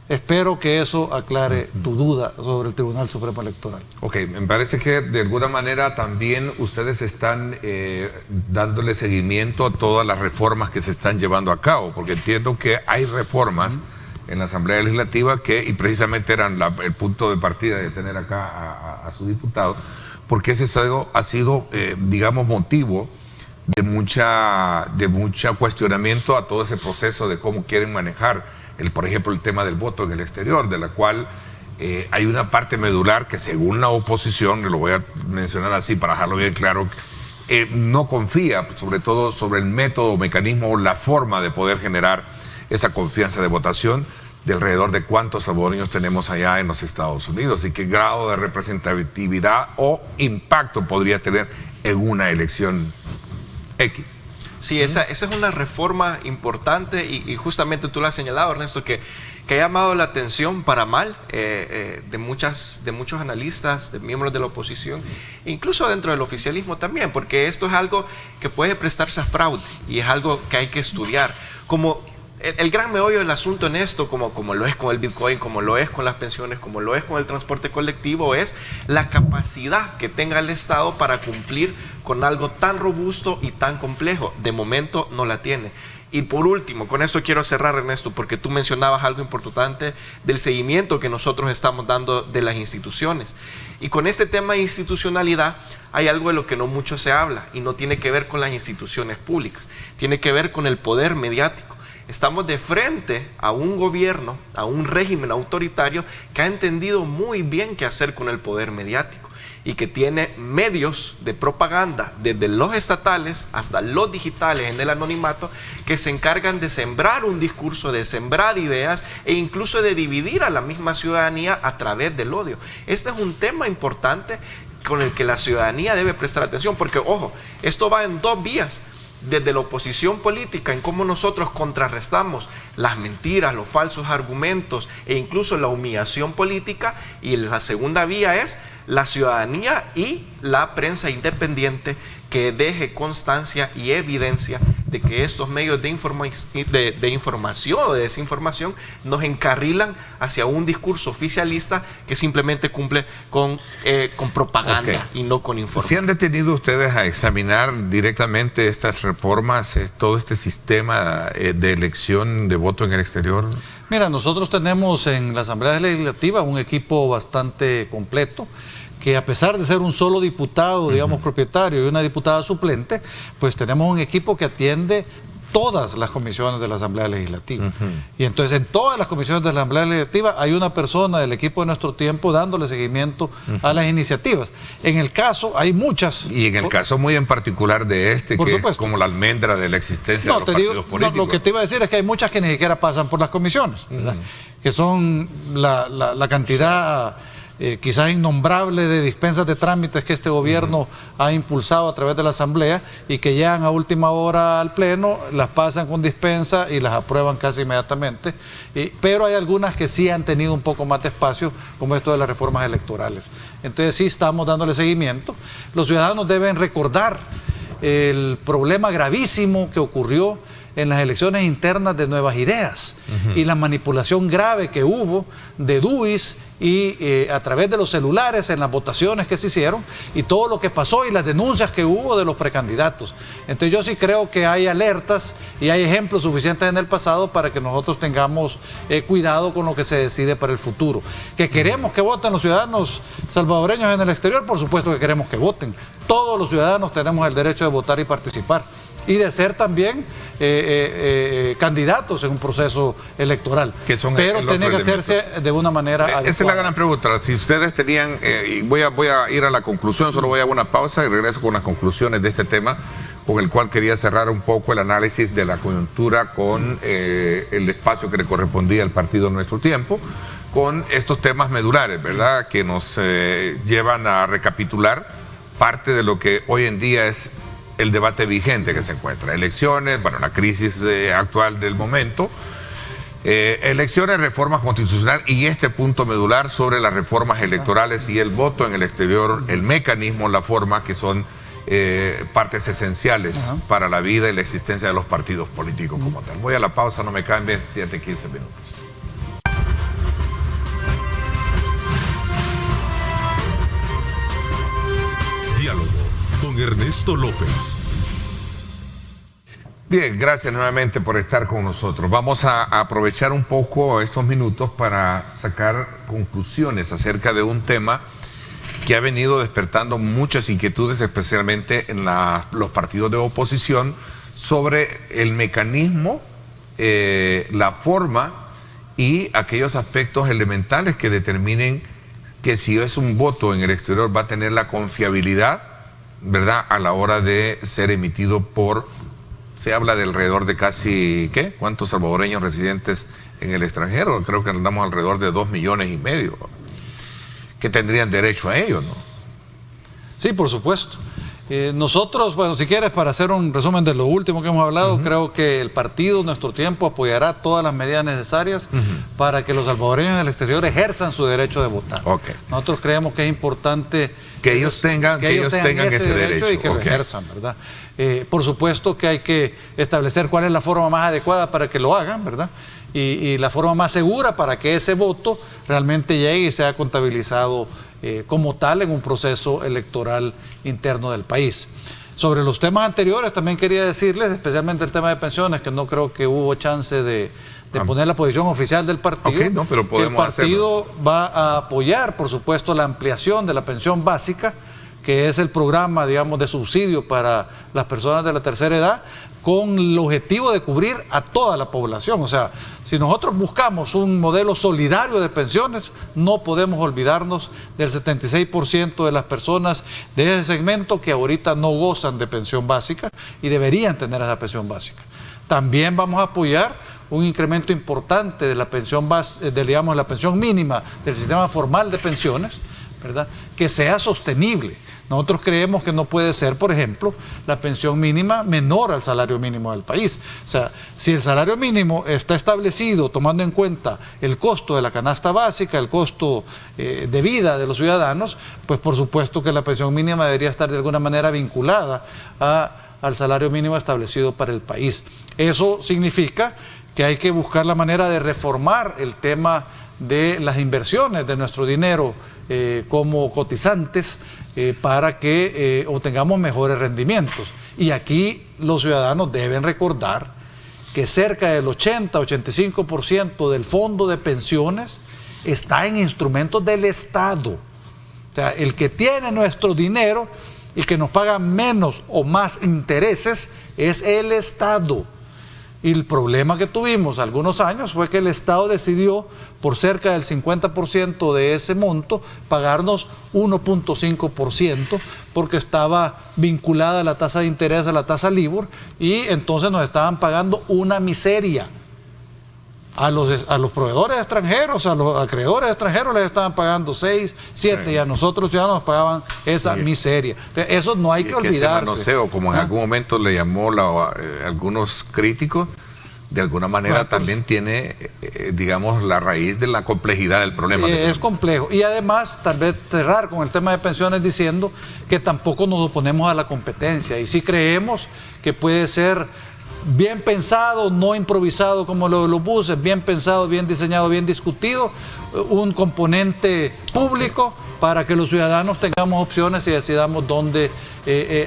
Espero que eso aclare tu duda sobre el Tribunal Supremo Electoral. Ok, me parece que de alguna manera también ustedes están dándole seguimiento a todas las reformas que se están llevando a cabo, porque entiendo que hay reformas en la Asamblea Legislativa y precisamente eran el punto de partida de tener acá a su diputado, porque ese ha sido, digamos, motivo de mucha cuestionamiento a todo ese proceso de cómo quieren manejar, por ejemplo, el tema del voto en el exterior, de la cual hay una parte medular que según la oposición, lo voy a mencionar así para dejarlo bien claro, no confía, sobre todo sobre el método, mecanismo o la forma de poder generar esa confianza de votación de alrededor de cuántos salvadoreños tenemos allá en los Estados Unidos y qué grado de representatividad o impacto podría tener en una elección X. Sí, esa es una reforma importante y justamente tú lo has señalado, Ernesto, que ha llamado la atención para mal de muchos analistas, de miembros de la oposición, e incluso dentro del oficialismo también, porque esto es algo que puede prestarse a fraude y es algo que hay que estudiar. Como el gran meollo del asunto en esto, como lo es con el Bitcoin, como lo es con las pensiones, como lo es con el transporte colectivo, es la capacidad que tenga el Estado para cumplir con algo tan robusto y tan complejo. De momento no la tiene. Y por último, con esto quiero cerrar, Ernesto, porque tú mencionabas algo importante del seguimiento que nosotros estamos dando de las instituciones. Y con este tema de institucionalidad hay algo de lo que no mucho se habla y no tiene que ver con las instituciones públicas, tiene que ver con el poder mediático. Estamos de frente a un gobierno, a un régimen autoritario que ha entendido muy bien qué hacer con el poder mediático y que tiene medios de propaganda, desde los estatales hasta los digitales en el anonimato, que se encargan de sembrar un discurso, de sembrar ideas e incluso de dividir a la misma ciudadanía a través del odio. Este es un tema importante con el que la ciudadanía debe prestar atención, porque, ojo, esto va en dos vías. Desde la oposición política, en cómo nosotros contrarrestamos las mentiras, los falsos argumentos e incluso la humillación política, y la segunda vía es la ciudadanía y la prensa independiente que deje constancia y evidencia de que estos medios de información o de desinformación nos encarrilan hacia un discurso oficialista que simplemente cumple con propaganda y no con información. ¿Se han detenido ustedes a examinar directamente estas reformas, todo este sistema de elección de voto en el exterior? Mira, nosotros tenemos en la Asamblea Legislativa un equipo bastante completo, que a pesar de ser un solo diputado, digamos, propietario y una diputada suplente, pues tenemos un equipo que atiende todas las comisiones de la Asamblea Legislativa. Y entonces en todas las comisiones de la Asamblea Legislativa hay una persona del equipo de Nuestro Tiempo dándole seguimiento a las iniciativas. En el caso, hay muchas. Y en el caso muy en particular de este, que es como la almendra de la existencia de los partidos políticos. No, lo que te iba a decir es que hay muchas que ni siquiera pasan por las comisiones, ¿verdad? Que son la cantidad quizás innombrable de dispensas de trámites que este gobierno ha impulsado a través de la Asamblea y que llegan a última hora al Pleno, las pasan con dispensa y las aprueban casi inmediatamente, pero hay algunas que sí han tenido un poco más de espacio, como esto de las reformas electorales. Entonces sí estamos dándole seguimiento. Los ciudadanos deben recordar el problema gravísimo que ocurrió en las elecciones internas de Nuevas Ideas y la manipulación grave que hubo de DUIs y a través de los celulares en las votaciones que se hicieron y todo lo que pasó y las denuncias que hubo de los precandidatos. Entonces yo sí creo que hay alertas y hay ejemplos suficientes en el pasado para que nosotros tengamos cuidado con lo que se decide para el futuro. ¿Que queremos que voten los ciudadanos salvadoreños en el exterior? Por supuesto que queremos que voten. Todos los ciudadanos tenemos el derecho de votar y participar y de ser también candidatos en un proceso electoral, pero tiene que hacerse de una manera adecuada. Esa es la gran pregunta. Si ustedes tenían, voy a ir a la conclusión, solo voy a una pausa y regreso con las conclusiones de este tema, con el cual quería cerrar un poco el análisis de la coyuntura con el espacio que le correspondía al partido Nuestro Tiempo, con estos temas medulares, ¿verdad?, que nos llevan a recapitular parte de lo que hoy en día es el debate vigente que se encuentra. Elecciones, bueno, la crisis actual del momento, elecciones, reformas constitucionales y este punto medular sobre las reformas electorales y el voto en el exterior, el mecanismo, la forma, que son partes esenciales para la vida y la existencia de los partidos políticos como tal. Voy a la pausa, no me cambien, 7-15 minutos. Diálogo con Ernesto López. Bien, gracias nuevamente por estar con nosotros. Vamos a aprovechar un poco estos minutos para sacar conclusiones acerca de un tema que ha venido despertando muchas inquietudes, especialmente en los partidos de oposición, sobre el mecanismo, la forma y aquellos aspectos elementales que determinen que si es un voto en el exterior va a tener la confiabilidad, ¿verdad?, a la hora de ser emitido por... Se habla de alrededor de casi, ¿qué? ¿Cuántos salvadoreños residentes en el extranjero? Creo que andamos alrededor de 2,5 millones, que tendrían derecho a ello, ¿no? Sí, por supuesto. Nosotros, bueno, si quieres, para hacer un resumen de lo último que hemos hablado, creo que el partido, Nuestro Tiempo, apoyará todas las medidas necesarias para que los salvadoreños en el exterior ejerzan su derecho de votar. Okay. Nosotros creemos que es importante que ellos tengan ese derecho y que lo ejerzan, ¿verdad? Por supuesto que hay que establecer cuál es la forma más adecuada para que lo hagan, ¿verdad? Y la forma más segura para que ese voto realmente llegue y sea contabilizado como tal en un proceso electoral interno del país. Sobre los temas anteriores también quería decirles, especialmente el tema de pensiones, que no creo que hubo chance de poner la posición oficial del partido. Okay, no, pero podemos el partido va a apoyar, por supuesto, la ampliación de la pensión básica, que es el programa, digamos, de subsidio para las personas de la tercera edad, con el objetivo de cubrir a toda la población. O sea, si nosotros buscamos un modelo solidario de pensiones, no podemos olvidarnos del 76% de las personas de ese segmento que ahorita no gozan de pensión básica y deberían tener esa pensión básica. También vamos a apoyar un incremento importante de la pensión digamos, la pensión mínima del sistema formal de pensiones, ¿verdad?, que sea sostenible. Nosotros creemos que no puede ser, por ejemplo, la pensión mínima menor al salario mínimo del país. O sea, si el salario mínimo está establecido tomando en cuenta el costo de la canasta básica, el costo de vida de los ciudadanos, pues por supuesto que la pensión mínima debería estar de alguna manera vinculada al salario mínimo establecido para el país. Eso significa que hay que buscar la manera de reformar el tema de las inversiones de nuestro dinero como cotizantes para que obtengamos mejores rendimientos. Y aquí los ciudadanos deben recordar que cerca del 80-85% del fondo de pensiones está en instrumentos del Estado. O sea, el que tiene nuestro dinero y que nos paga menos o más intereses es el Estado. Y el problema que tuvimos algunos años fue que el Estado decidió, por cerca del 50% de ese monto, pagarnos 1.5%, porque estaba vinculada la tasa de interés a la tasa LIBOR, y entonces nos estaban pagando una miseria. A los proveedores extranjeros, a los acreedores extranjeros les estaban pagando 6, 7, y a nosotros ciudadanos nos pagaban esa miseria. Entonces, eso no hay que olvidarse. Ese manoseo, como en algún momento le llamó algunos críticos, de alguna manera también tiene, digamos, la raíz de la complejidad del problema. Sí, es complejo. Y además, tal vez cerrar con el tema de pensiones diciendo que tampoco nos oponemos a la competencia. Y sí creemos que puede ser bien pensado, no improvisado como lo de los buses, bien pensado, bien diseñado, bien discutido, un componente público para que los ciudadanos tengamos opciones y decidamos dónde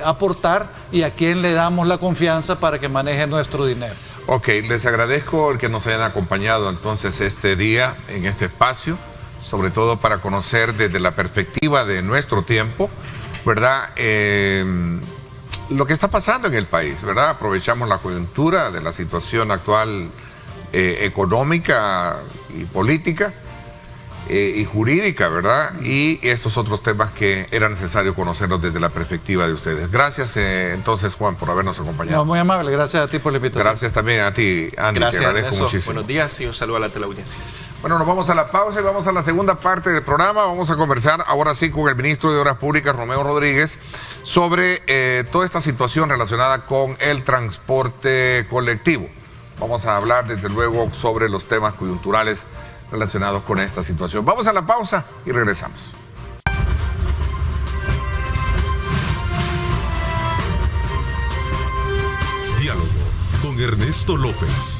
aportar y a quién le damos la confianza para que maneje nuestro dinero. Ok, les agradezco el que nos hayan acompañado entonces este día en este espacio, sobre todo para conocer desde la perspectiva de Nuestro Tiempo, ¿verdad?, lo que está pasando en el país, ¿verdad? Aprovechamos la coyuntura de la situación actual económica y política y jurídica, ¿verdad? Y estos otros temas que era necesario conocerlos desde la perspectiva de ustedes. Gracias entonces, Juan, por habernos acompañado. No, muy amable, gracias a ti por la invitación. Gracias también a ti, Andy, gracias, te agradezco muchísimo. Buenos días y un saludo a la teleaudiencia. Bueno, nos vamos a la pausa y vamos a la segunda parte del programa. Vamos a conversar ahora sí con el ministro de Obras Públicas, Romeo Rodríguez, sobre toda esta situación relacionada con el transporte colectivo. Vamos a hablar desde luego sobre los temas coyunturales relacionados con esta situación. Vamos a la pausa y regresamos. Diálogo con Ernesto López.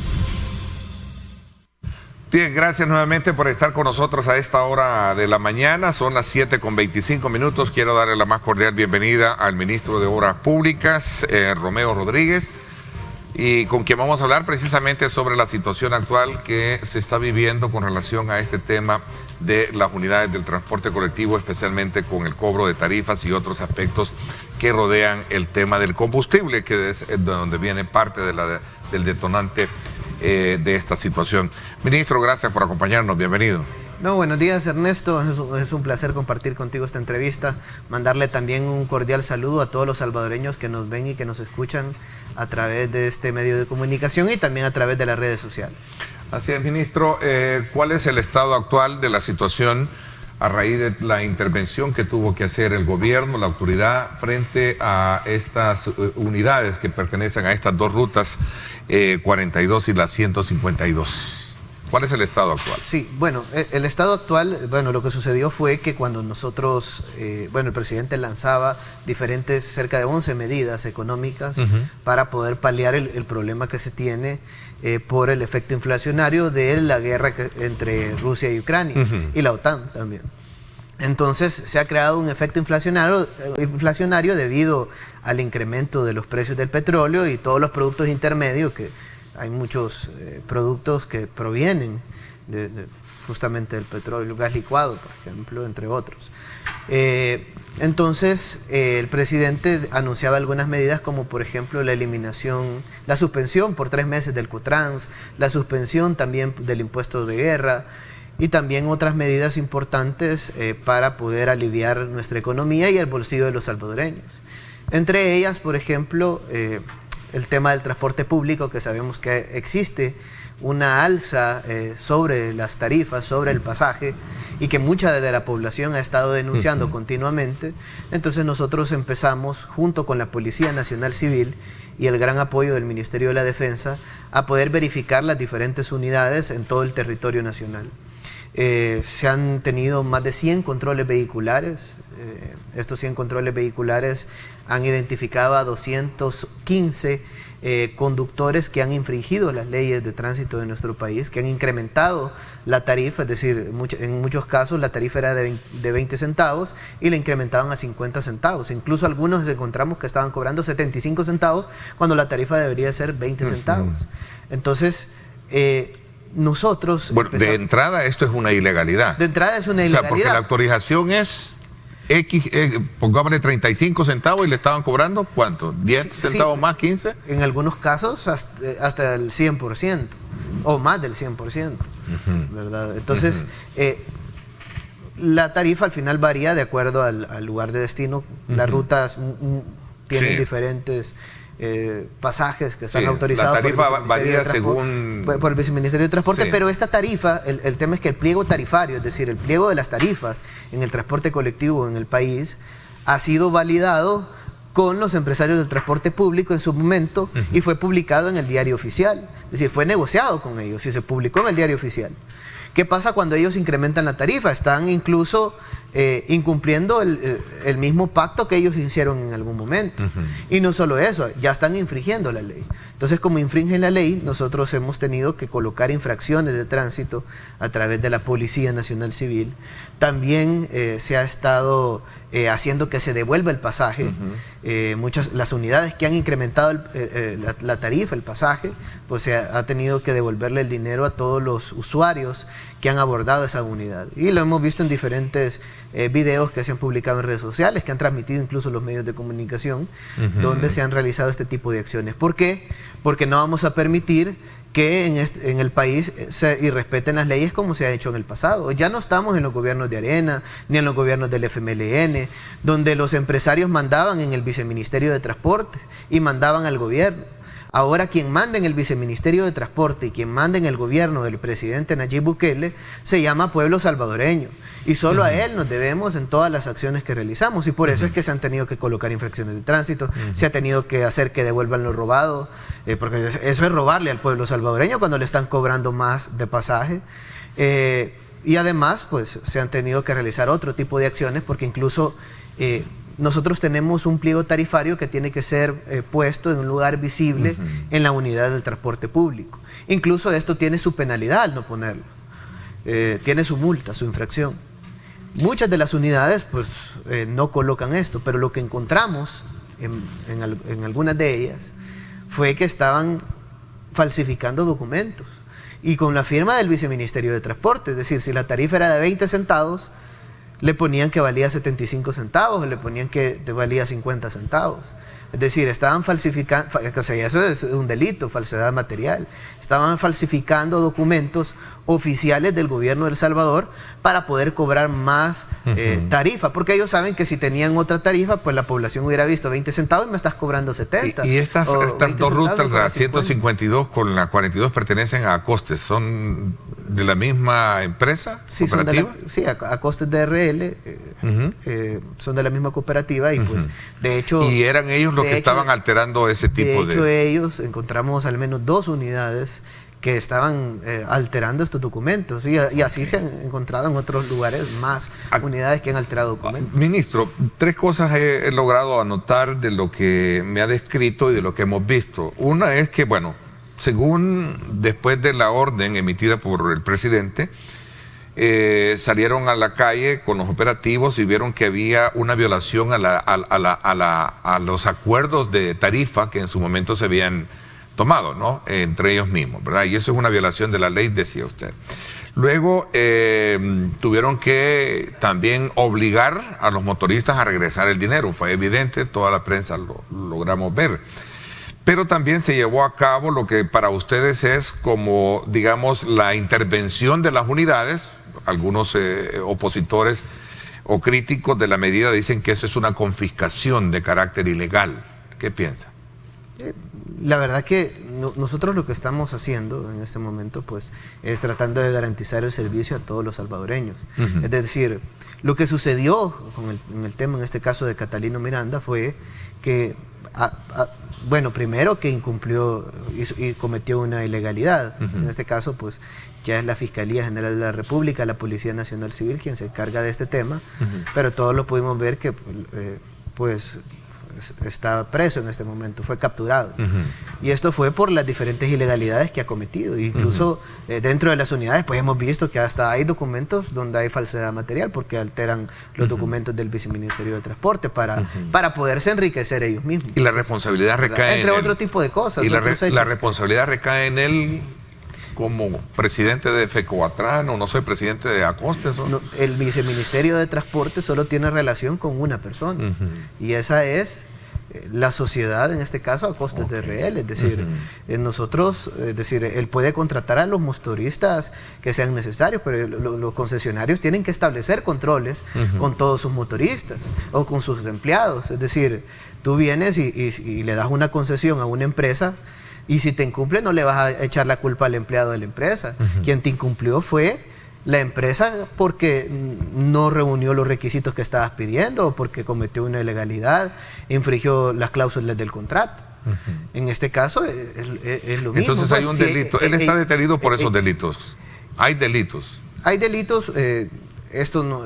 Bien, gracias nuevamente por estar con nosotros a esta hora de la mañana. Son las 7:25. Quiero darle la más cordial bienvenida al ministro de Obras Públicas, Romeo Rodríguez. y con quien vamos a hablar precisamente sobre la situación actual que se está viviendo con relación a este tema de las unidades del transporte colectivo, especialmente con el cobro de tarifas y otros aspectos que rodean el tema del combustible, que es de donde viene parte del detonante de esta situación. Ministro, gracias por acompañarnos, bienvenido. No, buenos días, Ernesto, es un placer compartir contigo esta entrevista, mandarle también un cordial saludo a todos los salvadoreños que nos ven y que nos escuchan a través de este medio de comunicación y también a través de las redes sociales. Así es, ministro, ¿cuál es el estado actual de la situación a raíz de la intervención que tuvo que hacer el gobierno, la autoridad, frente a estas unidades que pertenecen a estas dos rutas, 42 y la 152? ¿Cuál es el estado actual? Sí, bueno, el estado actual, bueno, lo que sucedió fue que cuando nosotros, el presidente lanzaba cerca de 11 medidas económicas para poder paliar el problema que se tiene por el efecto inflacionario de la guerra entre Rusia y Ucrania y la OTAN también. Entonces se ha creado un efecto inflacionario debido al incremento de los precios del petróleo y todos los productos intermedios, que hay muchos productos que provienen justamente del petróleo, gas licuado, por ejemplo, entre otros. Entonces, el presidente anunciaba algunas medidas como, por ejemplo, la suspensión por 3 meses del Cotrans, la suspensión también del impuesto de guerra y también otras medidas importantes para poder aliviar nuestra economía y el bolsillo de los salvadoreños. Entre ellas, por ejemplo, el tema del transporte público, que sabemos que existe una alza sobre las tarifas, sobre el pasaje, y que mucha de la población ha estado denunciando continuamente. Entonces nosotros empezamos, junto con la Policía Nacional Civil y el gran apoyo del Ministerio de la Defensa, a poder verificar las diferentes unidades en todo el territorio nacional. Se han tenido más de 100 controles vehiculares. Estos 100 controles vehiculares han identificado a 215 conductores que han infringido las leyes de tránsito de nuestro país, que han incrementado la tarifa, es decir, en muchos casos la tarifa era de 20 centavos y la incrementaban a 50 centavos. Incluso algunos encontramos que estaban cobrando 75 centavos cuando la tarifa debería ser 20 centavos. Entonces, nosotros... Bueno, de entrada esto es una ilegalidad. De entrada es una ilegalidad. O sea, porque la autorización es pongámosle 35 centavos y le estaban cobrando, ¿cuánto? ¿10 centavos más, 15? En algunos casos hasta el 100% o más del 100%, ¿verdad? Entonces, la tarifa al final varía de acuerdo al lugar de destino. Las rutas tienen diferentes pasajes que están autorizados. La tarifa varía por el Viceministerio de Transporte, pero esta tarifa, el tema es que el pliego tarifario, es decir, el pliego de las tarifas en el transporte colectivo en el país, ha sido validado con los empresarios del transporte público en su momento y fue publicado en el Diario Oficial. Es decir, fue negociado con ellos y se publicó en el Diario Oficial. ¿Qué pasa cuando ellos incrementan la tarifa? Están incluso incumpliendo el mismo pacto que ellos hicieron en algún momento. Y no solo eso, ya están infringiendo la ley. Entonces, como infringen la ley, nosotros hemos tenido que colocar infracciones de tránsito a través de la Policía Nacional Civil. También se ha estado haciendo que se devuelva el pasaje. Las unidades que han incrementado la tarifa, el pasaje, pues se ha tenido que devolverle el dinero a todos los usuarios que han abordado esa unidad. Y lo hemos visto en diferentes videos que se han publicado en redes sociales, que han transmitido incluso los medios de comunicación, donde se han realizado este tipo de acciones. ¿Por qué? Porque no vamos a permitir que en el país se irrespeten las leyes como se ha hecho en el pasado. Ya no estamos en los gobiernos de Arena, ni en los gobiernos del FMLN, donde los empresarios mandaban en el Viceministerio de Transporte y mandaban al gobierno. Ahora quien manda en el Viceministerio de Transporte y quien manda en el gobierno del presidente Nayib Bukele se llama pueblo salvadoreño. Y solo a él nos debemos en todas las acciones que realizamos. Y por eso es que se han tenido que colocar infracciones de tránsito, se ha tenido que hacer que devuelvan lo robado, porque eso es robarle al pueblo salvadoreño cuando le están cobrando más de pasaje. Y además, pues se han tenido que realizar otro tipo de acciones, porque incluso nosotros tenemos un pliego tarifario que tiene que ser puesto en un lugar visible en la unidad del transporte público. Incluso esto tiene su penalidad al no ponerlo. Tiene su multa, su infracción. Muchas de las unidades pues no colocan esto, pero lo que encontramos en algunas de ellas fue que estaban falsificando documentos y con la firma del Viceministerio de Transporte. Es decir, si la tarifa era de 20 centavos, le ponían que valía 75 centavos, o le ponían que valía 50 centavos. Es decir, estaban falsificando, o sea, eso es un delito, falsedad material. Estaban falsificando documentos oficiales del gobierno de El Salvador para poder cobrar más tarifa, porque ellos saben que si tenían otra tarifa, pues la población hubiera visto 20 centavos y me estás cobrando 70. Y estas dos rutas, la 50. 152 con la 42, pertenecen a Costes, ¿son de la misma empresa? Sí, a Costes DRL, son de la misma cooperativa y pues de hecho... Y eran ellos los que estaban alterando ese tipo de... De hecho ellos, encontramos al menos 2 unidades que estaban alterando estos documentos y así se han encontrado en otros lugares más unidades que han alterado documentos. Ministro, 3 cosas he logrado anotar de lo que me ha descrito y de lo que hemos visto. Una es que, bueno, según después de la orden emitida por el presidente, salieron a la calle con los operativos y vieron que había una violación a los acuerdos de tarifa que en su momento se habían tomado, ¿no? Entre ellos mismos, ¿verdad? Y eso es una violación de la ley, decía usted. Luego tuvieron que también obligar a los motoristas a regresar el dinero. Fue evidente, toda la prensa lo logramos ver. Pero también se llevó a cabo lo que para ustedes es como, digamos, la intervención de las unidades. Algunos opositores o críticos de la medida dicen que eso es una confiscación de carácter ilegal. ¿Qué piensa? La verdad que nosotros lo que estamos haciendo en este momento pues es tratando de garantizar el servicio a todos los salvadoreños. Es decir, lo que sucedió en el tema, en este caso de Catalino Miranda, fue que, bueno, primero que incumplió y cometió una ilegalidad. En este caso pues ya es la Fiscalía General de la República, la Policía Nacional Civil quien se encarga de este tema, pero todos lo pudimos ver que pues está preso en este momento, fue capturado. Y esto fue por las diferentes ilegalidades que ha cometido. Incluso dentro de las unidades pues hemos visto que hasta hay documentos donde hay falsedad material porque alteran los documentos del Viceministerio de Transporte para poderse enriquecer ellos mismos. Y la responsabilidad recae entre otro tipo de cosas. Y la responsabilidad recae en él como presidente de FECOATRAN, o no soy presidente de Acostes. No, el Viceministerio de Transporte solo tiene relación con una persona y esa es la sociedad, en este caso Acostes DRL. Es decir, nosotros, es decir, él puede contratar a los motoristas que sean necesarios, pero los concesionarios tienen que establecer controles con todos sus motoristas o con sus empleados. Es decir, tú vienes y le das una concesión a una empresa, y si te incumple no le vas a echar la culpa al empleado de la empresa. Quien te incumplió fue la empresa porque no reunió los requisitos que estabas pidiendo o porque cometió una ilegalidad, infringió las cláusulas del contrato. En este caso es lo mismo. Entonces hay un delito. Él está detenido por esos delitos. Hay delitos. Hay delitos. Esto no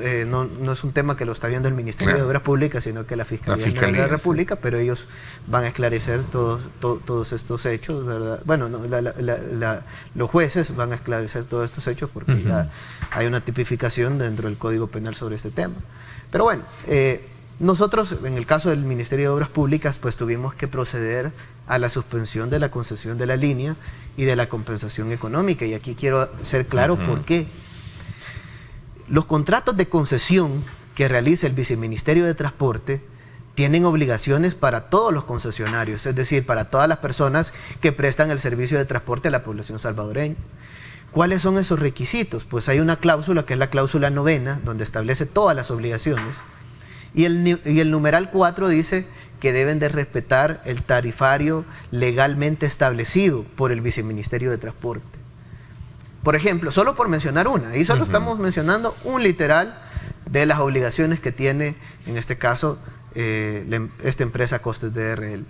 es un tema que lo está viendo el Ministerio de Obras Públicas, sino que la Fiscalía General de la República, pero ellos van a esclarecer todos estos hechos, ¿verdad? Bueno, los jueces van a esclarecer todos estos hechos porque ya hay una tipificación dentro del Código Penal sobre este tema. Pero bueno, nosotros en el caso del Ministerio de Obras Públicas pues tuvimos que proceder a la suspensión de la concesión de la línea y de la compensación económica, y aquí quiero ser claro por qué. Los contratos de concesión que realiza el Viceministerio de Transporte tienen obligaciones para todos los concesionarios, es decir, para todas las personas que prestan el servicio de transporte a la población salvadoreña. ¿Cuáles son esos requisitos? Pues hay una cláusula que es la cláusula 9ª, donde establece todas las obligaciones, y el numeral 4 dice que deben de respetar el tarifario legalmente establecido por el Viceministerio de Transporte. Por ejemplo, solo por mencionar una, y solo estamos mencionando un literal de las obligaciones que tiene, en este caso, esta empresa Costes DRL.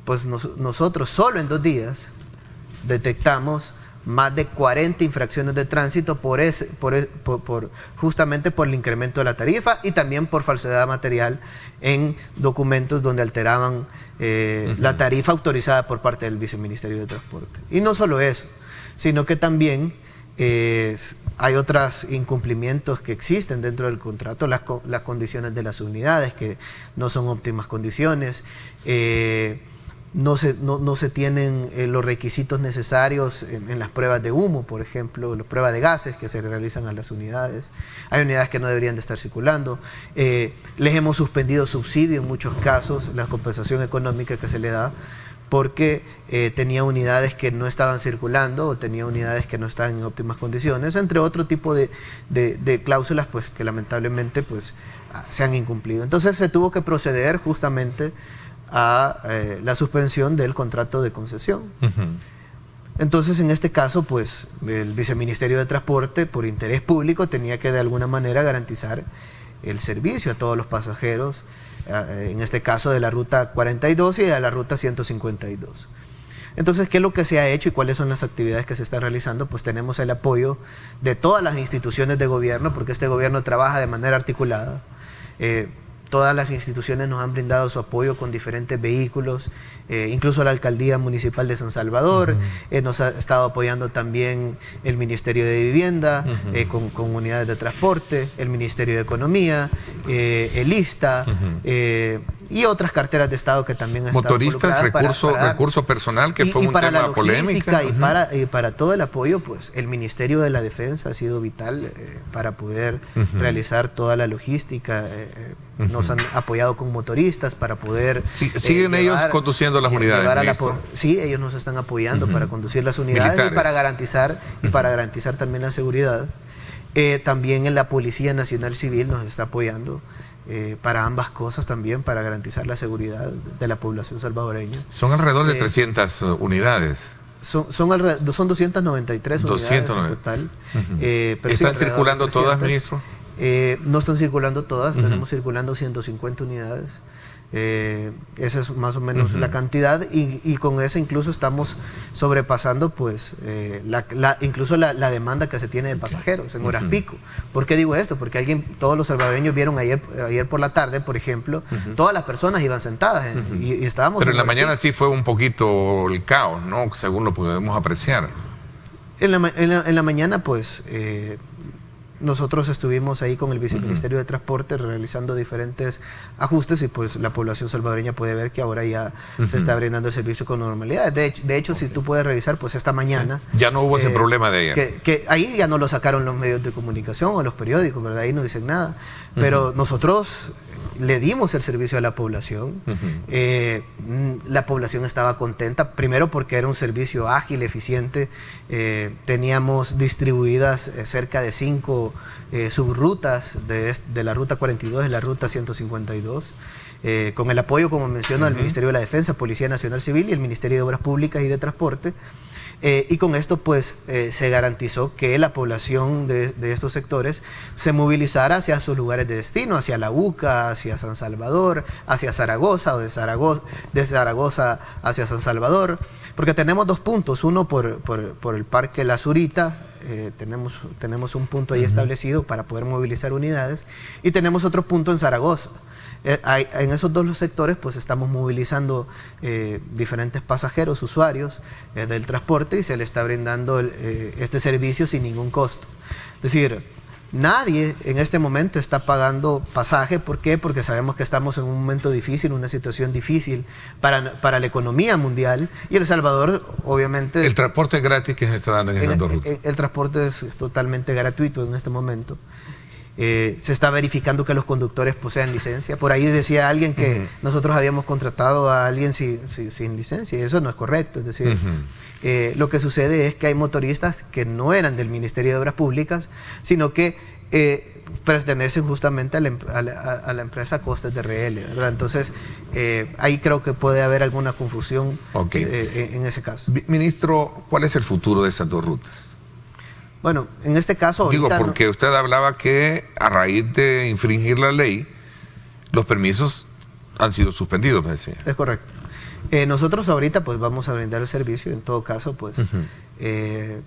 Pues nosotros solo en 2 días detectamos más de 40 infracciones de tránsito justamente por el incremento de la tarifa y también por falsedad material en documentos donde alteraban la tarifa autorizada por parte del Viceministerio de Transporte. Y no solo eso, sino que también hay otros incumplimientos que existen dentro del contrato, las condiciones de las unidades, que no son óptimas condiciones, no se tienen los requisitos necesarios en las pruebas de humo, por ejemplo, las pruebas de gases que se realizan a las unidades. Hay unidades que no deberían de estar circulando. Les hemos suspendido subsidio en muchos casos, la compensación económica que se le da, porque tenía unidades que no estaban circulando o tenía unidades que no estaban en óptimas condiciones, entre otro tipo de cláusulas pues, que lamentablemente pues, se han incumplido. Entonces se tuvo que proceder justamente a la suspensión del contrato de concesión. Entonces, en este caso, pues, el Viceministerio de Transporte, por interés público, tenía que de alguna manera garantizar el servicio a todos los pasajeros, en este caso de la Ruta 42 y de la Ruta 152. Entonces, ¿qué es lo que se ha hecho y cuáles son las actividades que se están realizando? Pues tenemos el apoyo de todas las instituciones de gobierno, porque este gobierno trabaja de manera articulada. Todas las instituciones nos han brindado su apoyo con diferentes vehículos, incluso la Alcaldía Municipal de San Salvador, nos ha estado apoyando también el Ministerio de Vivienda, con unidades de transporte, el Ministerio de Economía, el ISTA, y otras carteras de Estado que también han estado motoristas, recurso personal, que fue un tema polémica. Y para todo el apoyo, pues el Ministerio de la Defensa ha sido vital para poder realizar toda la logística. Nos han apoyado con motoristas para poder... ¿Siguen ellos conduciendo las unidades? Sí, ellos nos están apoyando para conducir las unidades militares. y para garantizar también la seguridad. También en la Policía Nacional Civil nos está apoyando para ambas cosas también, para garantizar la seguridad de la población salvadoreña. Son alrededor de 300 unidades. Son 293 unidades en total. Pero ¿Están circulando todas, ministro? No están circulando todas, tenemos circulando 150 unidades. Esa es más o menos la cantidad y con esa incluso estamos sobrepasando pues incluso la demanda que se tiene de pasajeros en horas pico. ¿Por qué digo esto? Porque todos los salvadoreños vieron ayer por la tarde, por ejemplo, todas las personas iban sentadas y estábamos... Pero en la mañana sí fue un poquito el caos, ¿no? Según lo podemos apreciar. En la mañana pues... nosotros estuvimos ahí con el Viceministerio de Transporte realizando diferentes ajustes y pues la población salvadoreña puede ver que ahora ya se está brindando el servicio con normalidad. De hecho, si tú puedes revisar, pues esta mañana... Ya no hubo ese problema de ayer. Que ahí ya no lo sacaron los medios de comunicación o los periódicos, ¿verdad? Ahí no dicen nada. Pero nosotros le dimos el servicio a la población. La población estaba contenta, primero porque era un servicio ágil, eficiente. Teníamos distribuidas cerca de 5 subrutas de la Ruta 42 y la Ruta 152. Con el apoyo, como menciono, del Ministerio de la Defensa, Policía Nacional Civil y el Ministerio de Obras Públicas y de Transporte. Y con esto pues se garantizó que la población de estos sectores se movilizara hacia sus lugares de destino, hacia La UCA, hacia San Salvador, hacia Zaragoza o de Zaragoza hacia San Salvador, porque tenemos 2 puntos, uno por el Parque La Zurita. Tenemos un punto ahí establecido para poder movilizar unidades y tenemos otro punto en Zaragoza. En esos 2 sectores pues estamos movilizando diferentes pasajeros, usuarios del transporte y se le está brindando este servicio sin ningún costo. Es decir, nadie en este momento está pagando pasaje. ¿Por qué? Porque sabemos que estamos en un momento difícil, una situación difícil para la economía mundial y El Salvador obviamente... ¿El transporte es gratis que se está dando en esas 2 rutas? El transporte es totalmente gratuito en este momento. Se está verificando que los conductores posean licencia. Por ahí decía alguien que nosotros habíamos contratado a alguien sin licencia y eso no es correcto. Es decir, lo que sucede es que hay motoristas que no eran del Ministerio de Obras Públicas, sino que pertenecen justamente a la empresa Costes de RL, ¿verdad? Entonces, ahí creo que puede haber alguna confusión en ese caso. Ministro, ¿cuál es el futuro de estas 2 rutas? Bueno, en este caso... Digo, porque usted hablaba que a raíz de infringir la ley, los permisos han sido suspendidos, me decía. Es correcto. Nosotros ahorita pues vamos a brindar el servicio, en todo caso pues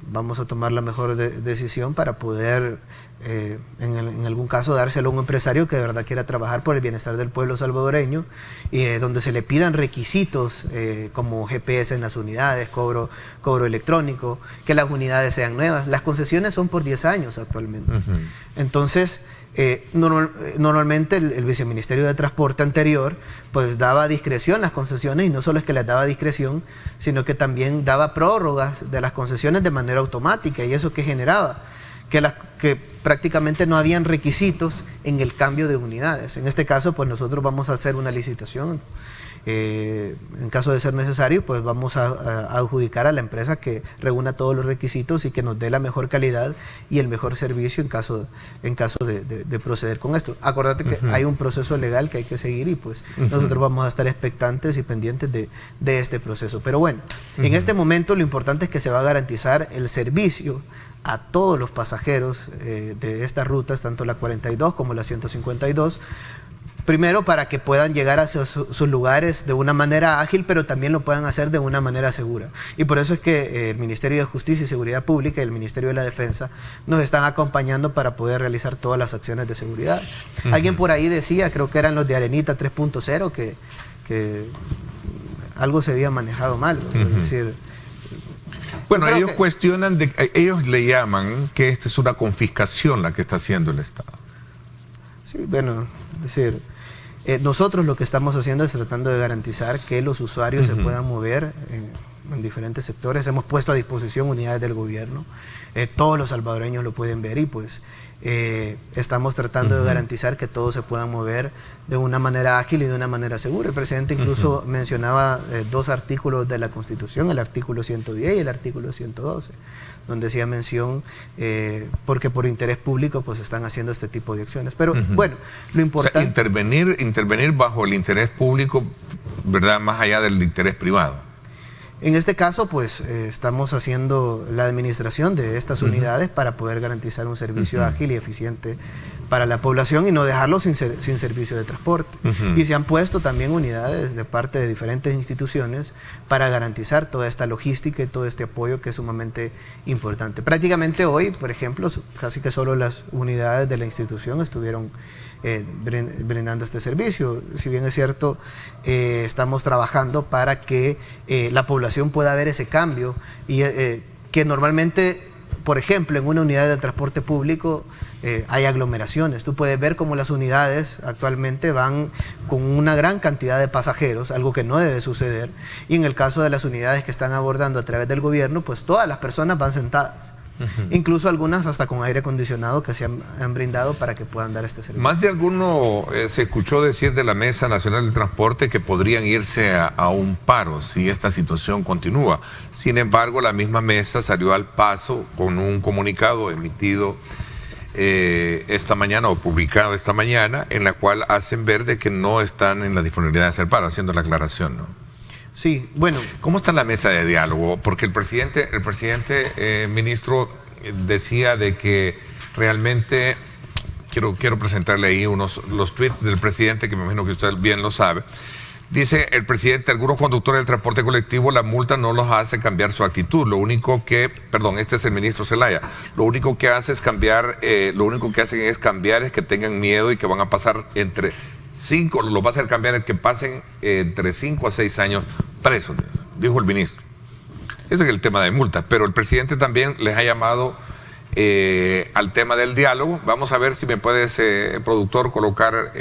vamos a tomar la mejor decisión para poder en algún caso dárselo a un empresario que de verdad quiera trabajar por el bienestar del pueblo salvadoreño y donde se le pidan requisitos como GPS en las unidades, cobro electrónico, que las unidades sean nuevas. Las concesiones son por 10 años actualmente. Entonces Normalmente el Viceministerio de Transporte anterior pues daba discreción las concesiones, y no solo es que les daba discreción, sino que también daba prórrogas de las concesiones de manera automática. ¿Y eso qué generaba? Que prácticamente no habían requisitos en el cambio de unidades. En este caso pues nosotros vamos a hacer una licitación. En caso de ser necesario, pues vamos a adjudicar a la empresa que reúna todos los requisitos y que nos dé la mejor calidad y el mejor servicio en caso de proceder con esto. Acuérdate que hay un proceso legal que hay que seguir, y pues nosotros vamos a estar expectantes y pendientes de este proceso. Pero bueno, en este momento lo importante es que se va a garantizar el servicio a todos los pasajeros de estas rutas, tanto la 42 como la 152, primero para que puedan llegar a sus lugares de una manera ágil, pero también lo puedan hacer de una manera segura. Y por eso es que el Ministerio de Justicia y Seguridad Pública y el Ministerio de la Defensa nos están acompañando para poder realizar todas las acciones de seguridad. Alguien por ahí decía, creo que eran los de Arenita 3.0, que algo se había manejado mal, ¿no? Es decir, bueno, ellos cuestionan, ellos le llaman que esto es una confiscación la que está haciendo el Estado. Sí, bueno, es decir, nosotros lo que estamos haciendo es tratando de garantizar que los usuarios se puedan mover en diferentes sectores. Hemos puesto a disposición unidades del gobierno, todos los salvadoreños lo pueden ver, y pues estamos tratando de garantizar que todos se puedan mover de una manera ágil y de una manera segura. El presidente incluso mencionaba dos artículos de la Constitución, el artículo 110 y el artículo 112, donde hacía mención porque por interés público pues están haciendo este tipo de acciones. Pero bueno, lo importante... O sea, intervenir bajo el interés público, ¿verdad?, más allá del interés privado. En este caso, pues estamos haciendo la administración de estas unidades para poder garantizar un servicio ágil y eficiente para la población y no dejarlo sin servicio de transporte. Y se han puesto también unidades de parte de diferentes instituciones para garantizar toda esta logística y todo este apoyo que es sumamente importante. Prácticamente hoy, por ejemplo, casi que solo las unidades de la institución estuvieron brindando este servicio. Si bien es cierto, estamos trabajando para que la población pueda ver ese cambio y que normalmente, por ejemplo, en una unidad de transporte público hay aglomeraciones. Tú puedes ver cómo las unidades actualmente van con una gran cantidad de pasajeros, algo que no debe suceder, y en el caso de las unidades que están abordando a través del gobierno, pues todas las personas van sentadas. Incluso algunas hasta con aire acondicionado que se han brindado para que puedan dar este servicio. Más de alguno se escuchó decir de la Mesa Nacional del Transporte que podrían irse a un paro si esta situación continúa. Sin embargo, la misma mesa salió al paso con un comunicado emitido esta mañana o publicado esta mañana, en la cual hacen ver de que no están en la disponibilidad de hacer paro, haciendo la aclaración, ¿no? Sí, bueno. ¿Cómo está la mesa de diálogo? Porque el presidente ministro, decía de que realmente, quiero presentarle ahí los tweets del presidente, que me imagino que usted bien lo sabe. Dice el presidente: algunos conductores del transporte colectivo, la multa no los hace cambiar su actitud. Lo único que, este es el ministro Zelaya, lo único que hacen es cambiar es que tengan miedo y que van a pasar los va a hacer cambiar el que pasen entre 5 a 6 años presos, dijo el ministro. Ese es el tema de multas, pero el presidente también les ha llamado al tema del diálogo. Vamos a ver si me puedes, productor, colocar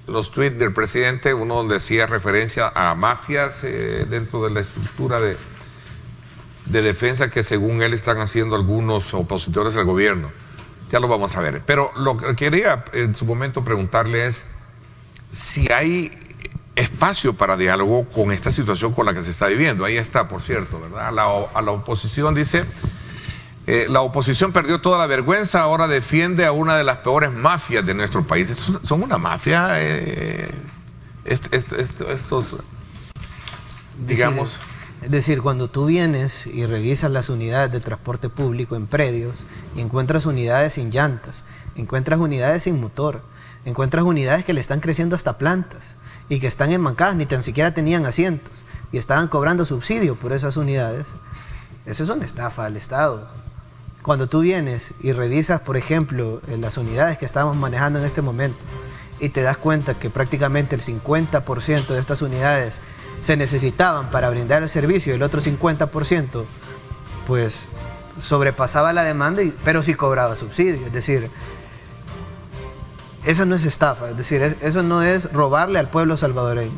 los tweets del presidente, uno donde hacía referencia a mafias dentro de la estructura de defensa que según él están haciendo algunos opositores al gobierno. Ya lo vamos a ver. Pero lo que quería en su momento preguntarle es si hay espacio para diálogo con esta situación con la que se está viviendo. Ahí está, por cierto, ¿verdad? A la oposición dice: la oposición perdió toda la vergüenza, ahora defiende a una de las peores mafias de nuestro país. ¿Son una mafia estos, digamos? Es decir, cuando tú vienes y revisas las unidades de transporte público en predios, y encuentras unidades sin llantas, encuentras unidades sin motor, encuentras unidades que le están creciendo hasta plantas y que están enmancadas, ni tan siquiera tenían asientos y estaban cobrando subsidio por esas unidades, eso es una estafa al Estado. Cuando tú vienes y revisas, por ejemplo, las unidades que estamos manejando en este momento y te das cuenta que prácticamente el 50% de estas unidades se necesitaban para brindar el servicio y el otro 50% pues sobrepasaba la demanda, pero sí cobraba subsidio. Es decir, Esa no es estafa, es decir, eso no es robarle al pueblo salvadoreño.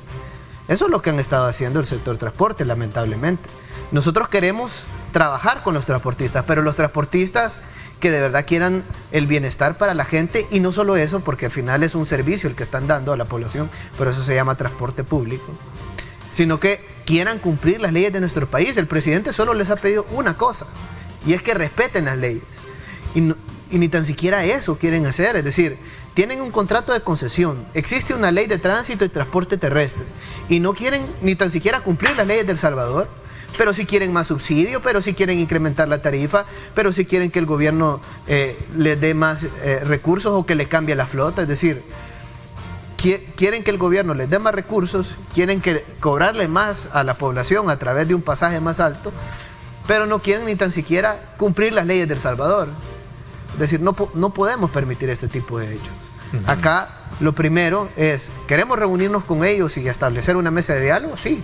Eso es lo que han estado haciendo el sector transporte, lamentablemente. Nosotros queremos trabajar con los transportistas, pero los transportistas que de verdad quieran el bienestar para la gente, y no solo eso, porque al final es un servicio el que están dando a la población, por eso se llama transporte público, sino que quieran cumplir las leyes de nuestro país. El presidente solo les ha pedido una cosa, y es que respeten las leyes. Y ni tan siquiera eso quieren hacer, es decir, tienen un contrato de concesión, existe una ley de tránsito y transporte terrestre, y no quieren ni tan siquiera cumplir las leyes de El Salvador, pero sí quieren más subsidio, pero sí quieren incrementar la tarifa, pero sí quieren que el gobierno les dé más recursos o que le cambie la flota, es decir, quieren que el gobierno les dé más recursos, quieren cobrarle más a la población a través de un pasaje más alto, pero no quieren ni tan siquiera cumplir las leyes de El Salvador. Es decir, no podemos permitir este tipo de hechos. Acá lo primero es, ¿queremos reunirnos con ellos y establecer una mesa de diálogo? Sí.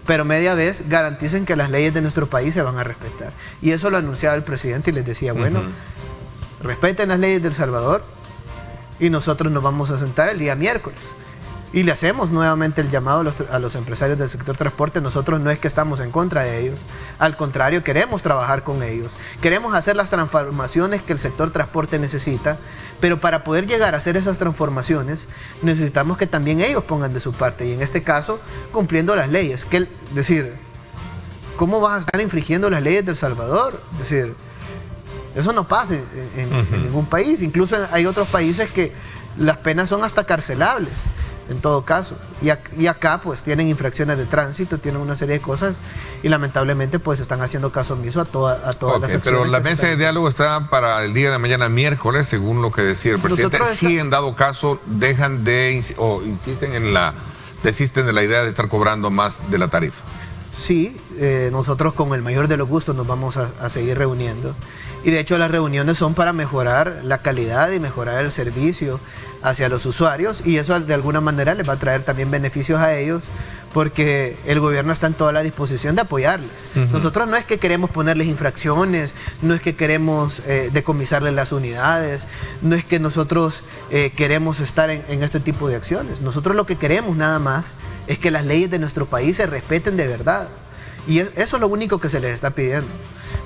Pero media vez garanticen que las leyes de nuestro país se van a respetar. Y eso lo anunciaba el presidente y les decía, bueno, respeten las leyes de El Salvador y nosotros nos vamos a sentar el día miércoles. Y le hacemos nuevamente el llamado a los empresarios del sector transporte. Nosotros no es que estamos en contra de ellos, al contrario, queremos trabajar con ellos, queremos hacer las transformaciones que el sector transporte necesita, pero para poder llegar a hacer esas transformaciones necesitamos que también ellos pongan de su parte, y en este caso cumpliendo las leyes. Es decir, ¿cómo vas a estar infringiendo las leyes de El Salvador? Es decir, eso no pasa en ningún país. Incluso hay otros países que las penas son hasta carcelables en todo caso, y acá pues tienen infracciones de tránsito, tienen una serie de cosas, y lamentablemente pues están haciendo caso omiso a todas las acciones. Pero la mesa de diálogo está para el día de mañana miércoles, según lo que decía el presidente. Si en dado caso dejan desisten de la idea de estar cobrando más de la tarifa. Sí, nosotros con el mayor de los gustos nos vamos a seguir reuniendo, y de hecho las reuniones son para mejorar la calidad y mejorar el servicio hacia los usuarios, y eso de alguna manera les va a traer también beneficios a ellos, porque el gobierno está en toda la disposición de apoyarles. Nosotros no es que queremos ponerles infracciones, no es que queremos decomisarles las unidades, no es que nosotros queremos estar en este tipo de acciones. Nosotros lo que queremos nada más es que las leyes de nuestro país se respeten de verdad, y eso es lo único que se les está pidiendo.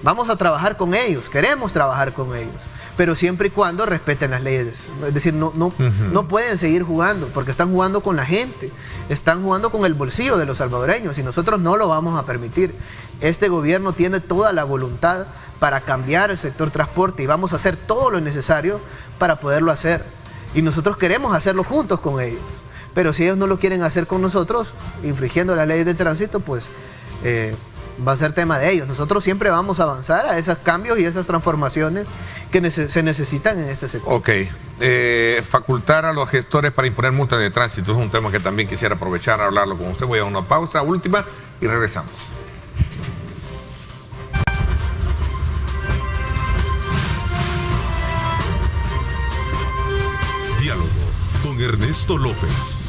Vamos a trabajar con ellos, queremos trabajar con ellos, pero siempre y cuando respeten las leyes. Es decir, no pueden seguir jugando, porque están jugando con la gente, están jugando con el bolsillo de los salvadoreños, y nosotros no lo vamos a permitir. Este gobierno tiene toda la voluntad para cambiar el sector transporte, y vamos a hacer todo lo necesario para poderlo hacer. Y nosotros queremos hacerlo juntos con ellos. Pero si ellos no lo quieren hacer con nosotros, infringiendo las leyes de tránsito, pues va a ser tema de ellos. Nosotros siempre vamos a avanzar a esos cambios y esas transformaciones que se necesitan en este sector. Ok. Facultar a los gestores para imponer multas de tránsito es un tema que también quisiera aprovechar a hablarlo con usted. Voy a una pausa última y regresamos. Diálogo con Ernesto López.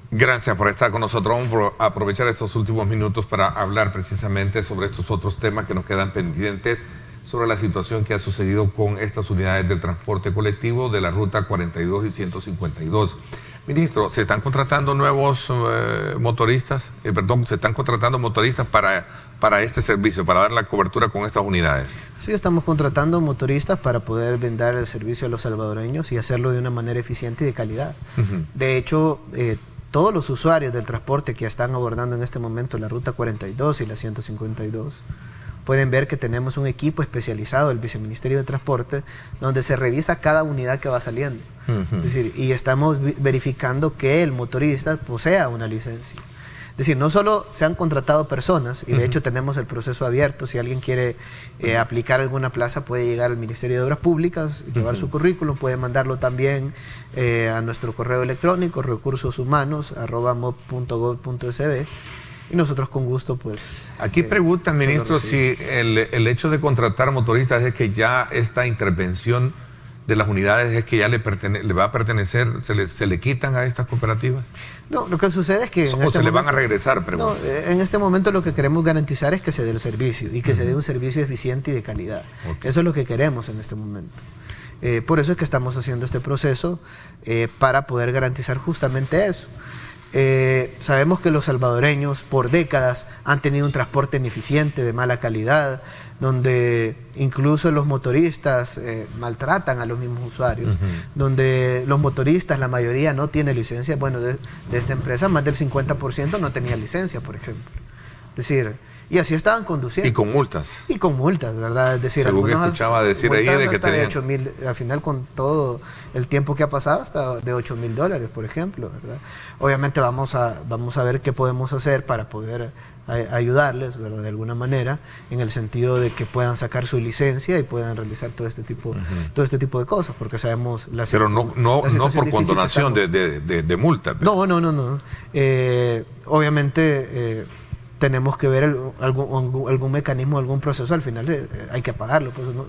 Gracias por estar con nosotros. Vamos a aprovechar estos últimos minutos para hablar precisamente sobre estos otros temas que nos quedan pendientes, sobre la situación que ha sucedido con estas unidades del transporte colectivo de la ruta 42 y 152. Ministro, ¿se están contratando nuevos motoristas? ¿Se están contratando motoristas para este servicio, para dar la cobertura con estas unidades? Sí, estamos contratando motoristas para poder brindar el servicio a los salvadoreños y hacerlo de una manera eficiente y de calidad. De hecho, todos los usuarios del transporte que están abordando en este momento la ruta 42 y la 152 pueden ver que tenemos un equipo especializado del Viceministerio de Transporte donde se revisa cada unidad que va saliendo. Es decir, y estamos verificando que el motorista posea una licencia. Es decir, no solo se han contratado personas, y de hecho tenemos el proceso abierto. Si alguien quiere aplicar alguna plaza, puede llegar al Ministerio de Obras Públicas, llevar su currículum, puede mandarlo también a nuestro correo electrónico, recursosumanos@mob.gov.sb, y nosotros con gusto pues... Aquí preguntan, ministro, si el hecho de contratar motoristas es que ya esta intervención de las unidades es que ya le va a pertenecer, se le quitan a estas cooperativas. No, lo que sucede es que... le van a regresar, no, en este momento lo que queremos garantizar es que se dé el servicio, y que se dé un servicio eficiente y de calidad. Eso es lo que queremos en este momento. Por eso es que estamos haciendo este proceso para poder garantizar justamente eso. Sabemos que los salvadoreños por décadas han tenido un transporte ineficiente, de mala calidad, donde incluso los motoristas maltratan a los mismos usuarios, donde los motoristas, la mayoría no tiene licencia. Bueno, de esta empresa más del 50% no tenía licencia, por ejemplo. Es decir, y así estaban conduciendo. Y con multas. Y con multas, ¿verdad? Es decir, según escuchaba decir ahí de que tenían... 8,000, al final con todo el tiempo que ha pasado, hasta de $8,000, por ejemplo, ¿verdad? Obviamente vamos a ver qué podemos hacer para poder ayudarles, ¿verdad? De alguna manera, en el sentido de que puedan sacar su licencia y puedan realizar todo este tipo de cosas, porque sabemos la Pero no por condonación de multa. Pero. No. Obviamente tenemos que ver algún mecanismo, algún proceso. Al final hay que pagarlo. Pues, ¿no?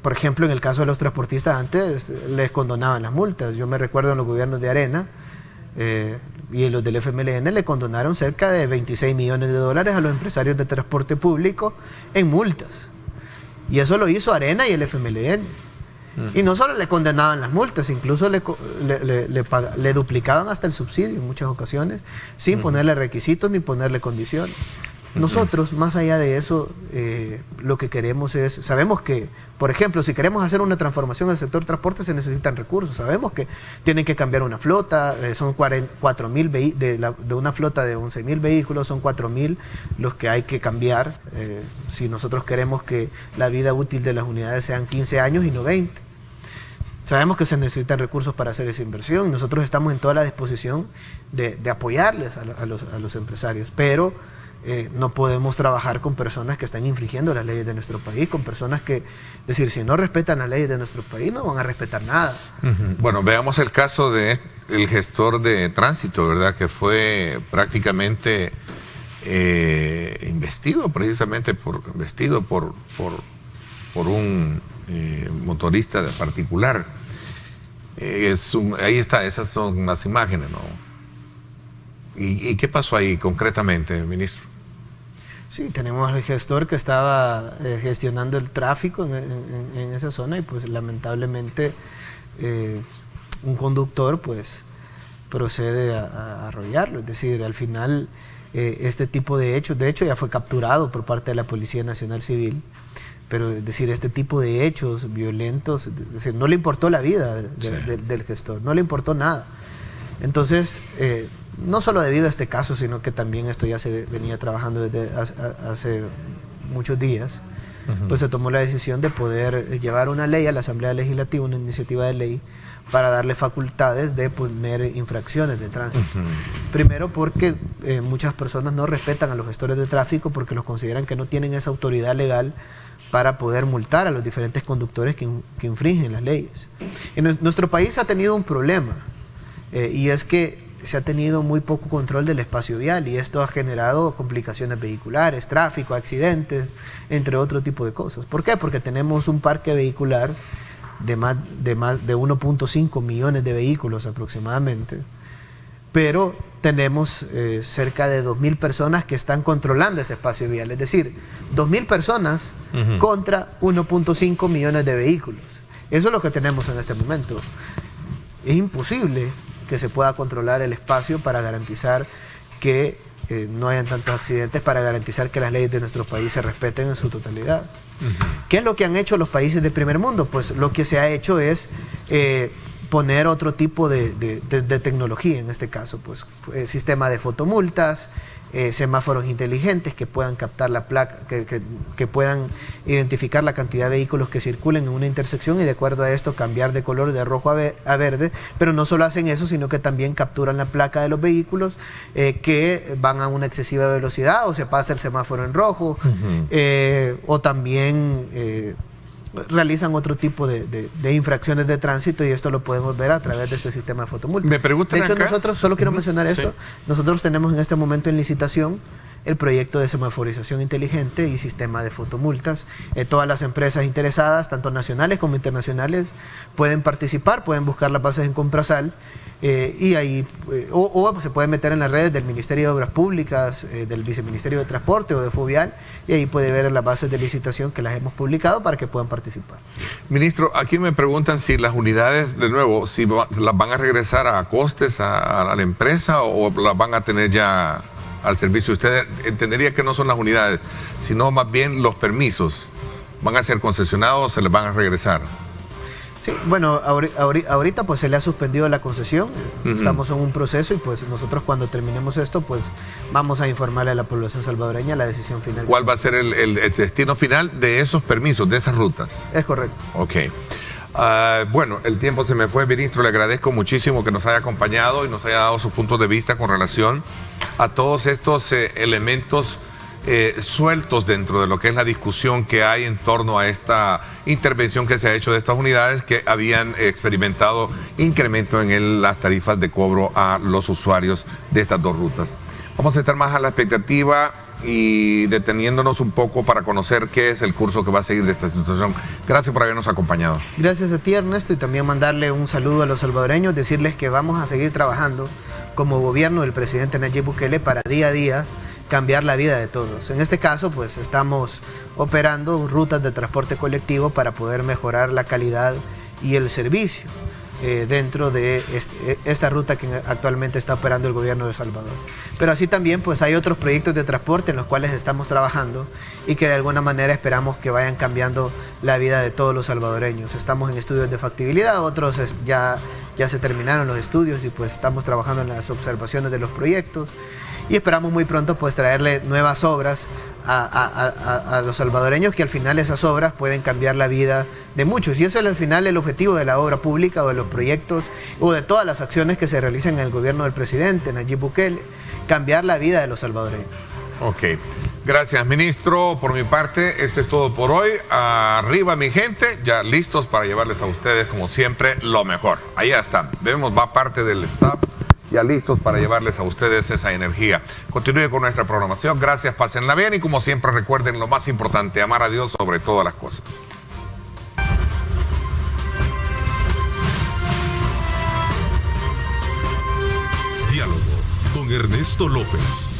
Por ejemplo, en el caso de los transportistas, antes les condonaban las multas. Yo me recuerdo en los gobiernos de Arena y en los del FMLN le condonaron cerca de $26 millones a los empresarios de transporte público en multas. Y eso lo hizo Arena y el FMLN. Y no solo le condenaban las multas, incluso le duplicaban hasta el subsidio en muchas ocasiones, sin ponerle requisitos ni ponerle condiciones. Nosotros, más allá de eso, lo que queremos es, sabemos que, por ejemplo, si queremos hacer una transformación en el sector transporte, se necesitan recursos. Sabemos que tienen que cambiar una flota, son 4,000 de una flota de 11,000 vehículos, son 4,000 los que hay que cambiar. Si nosotros queremos que la vida útil de las unidades sean 15 años y no 20. Sabemos que se necesitan recursos para hacer esa inversión. Nosotros estamos en toda la disposición de apoyarles a los empresarios, pero no podemos trabajar con personas que están infringiendo las leyes de nuestro país, con personas que, es decir, si no respetan las leyes de nuestro país, no van a respetar nada. Bueno, veamos el caso del gestor de tránsito, ¿verdad? Que fue prácticamente investido por un motorista particular. Ahí está, esas son las imágenes, ¿no? ¿Y qué pasó ahí concretamente, ministro? Sí, tenemos al gestor que estaba gestionando el tráfico en esa zona y pues lamentablemente un conductor pues procede a arrollarlo. Es decir, al final este tipo de hechos, de hecho ya fue capturado por parte de la Policía Nacional Civil, pero es decir, este tipo de hechos violentos, es decir, no le importó la vida del gestor, no le importó nada. Entonces, no solo debido a este caso, sino que también esto ya se venía trabajando desde hace muchos días, pues se tomó la decisión de poder llevar una ley a la Asamblea Legislativa, una iniciativa de ley, para darle facultades de poner infracciones de tránsito. Primero porque muchas personas no respetan a los gestores de tráfico porque los consideran que no tienen esa autoridad legal para poder multar a los diferentes conductores que infringen las leyes. Nuestro país ha tenido un problema y es que se ha tenido muy poco control del espacio vial y esto ha generado complicaciones vehiculares, tráfico, accidentes, entre otro tipo de cosas. ¿Por qué? Porque tenemos un parque vehicular de más de 1.5 millones de vehículos aproximadamente, pero tenemos cerca de 2,000 personas que están controlando ese espacio vial, es decir, 2,000 personas contra 1.5 millones de vehículos. Eso es lo que tenemos en este momento. Es imposible que se pueda controlar el espacio para garantizar que no hayan tantos accidentes, para garantizar que las leyes de nuestro país se respeten en su totalidad. ¿Qué es lo que han hecho los países del primer mundo? Pues lo que se ha hecho es poner otro tipo de tecnología, en este caso, pues sistema de fotomultas, semáforos inteligentes que puedan captar la placa, que puedan identificar la cantidad de vehículos que circulen en una intersección y de acuerdo a esto cambiar de color de rojo a verde, pero no solo hacen eso, sino que también capturan la placa de los vehículos que van a una excesiva velocidad o se pasa el semáforo en rojo, o también realizan otro tipo de infracciones de tránsito y esto lo podemos ver a través de este sistema de fotomultas. Me preguntan de hecho, acá. nosotros, solo quiero mencionar esto, nosotros tenemos en este momento en licitación el proyecto de semaforización inteligente y sistema de fotomultas. Todas las empresas interesadas, tanto nacionales como internacionales, pueden participar, pueden buscar las bases en Comprasal, y ahí se puede meter en las redes del Ministerio de Obras Públicas, del Viceministerio de Transporte o de Fovial, y ahí puede ver las bases de licitación que las hemos publicado para que puedan participar. Ministro, aquí me preguntan si las unidades, de nuevo, si las van a regresar a costes a la empresa o las van a tener ya al servicio. Usted entendería que no son las unidades, sino más bien los permisos. ¿Van a ser concesionados o se les van a regresar? Sí, bueno, ahorita pues se le ha suspendido la concesión, estamos en un proceso y pues nosotros cuando terminemos esto pues vamos a informarle a la población salvadoreña la decisión final. ¿Cuál va a ser el destino final de esos permisos, de esas rutas? Es correcto. Ok. Bueno, el tiempo se me fue, ministro, le agradezco muchísimo que nos haya acompañado y nos haya dado su punto de vista con relación a todos estos elementos sueltos dentro de lo que es la discusión que hay en torno a esta intervención que se ha hecho de estas unidades que habían experimentado incremento en las tarifas de cobro a los usuarios de estas dos rutas. Vamos a estar más a la expectativa y deteniéndonos un poco para conocer qué es el curso que va a seguir de esta situación. Gracias por habernos acompañado. Gracias a ti, Ernesto, y también mandarle un saludo a los salvadoreños, decirles que vamos a seguir trabajando como gobierno del presidente Nayib Bukele para día a día cambiar la vida de todos. En este caso, pues estamos operando rutas de transporte colectivo para poder mejorar la calidad y el servicio dentro de esta ruta que actualmente está operando el gobierno de El Salvador. Pero así también pues hay otros proyectos de transporte en los cuales estamos trabajando y que de alguna manera esperamos que vayan cambiando la vida de todos los salvadoreños. Estamos en estudios de factibilidad, otros ya se terminaron los estudios y pues estamos trabajando en las observaciones de los proyectos y esperamos muy pronto pues traerle nuevas obras a los salvadoreños, que al final esas obras pueden cambiar la vida de muchos, y eso es al final el objetivo de la obra pública o de los proyectos o de todas las acciones que se realizan en el gobierno del presidente Nayib Bukele, cambiar la vida de los salvadoreños. Ok, gracias, ministro. Por mi parte, esto es todo por hoy. Arriba, mi gente, ya listos para llevarles a ustedes, como siempre, lo mejor. Ahí están, vemos, va parte del staff ya listos para llevarles a ustedes esa energía. Continúen con nuestra programación. Gracias, pásenla bien y como siempre recuerden lo más importante, amar a Dios sobre todas las cosas. Diálogo con Ernesto López.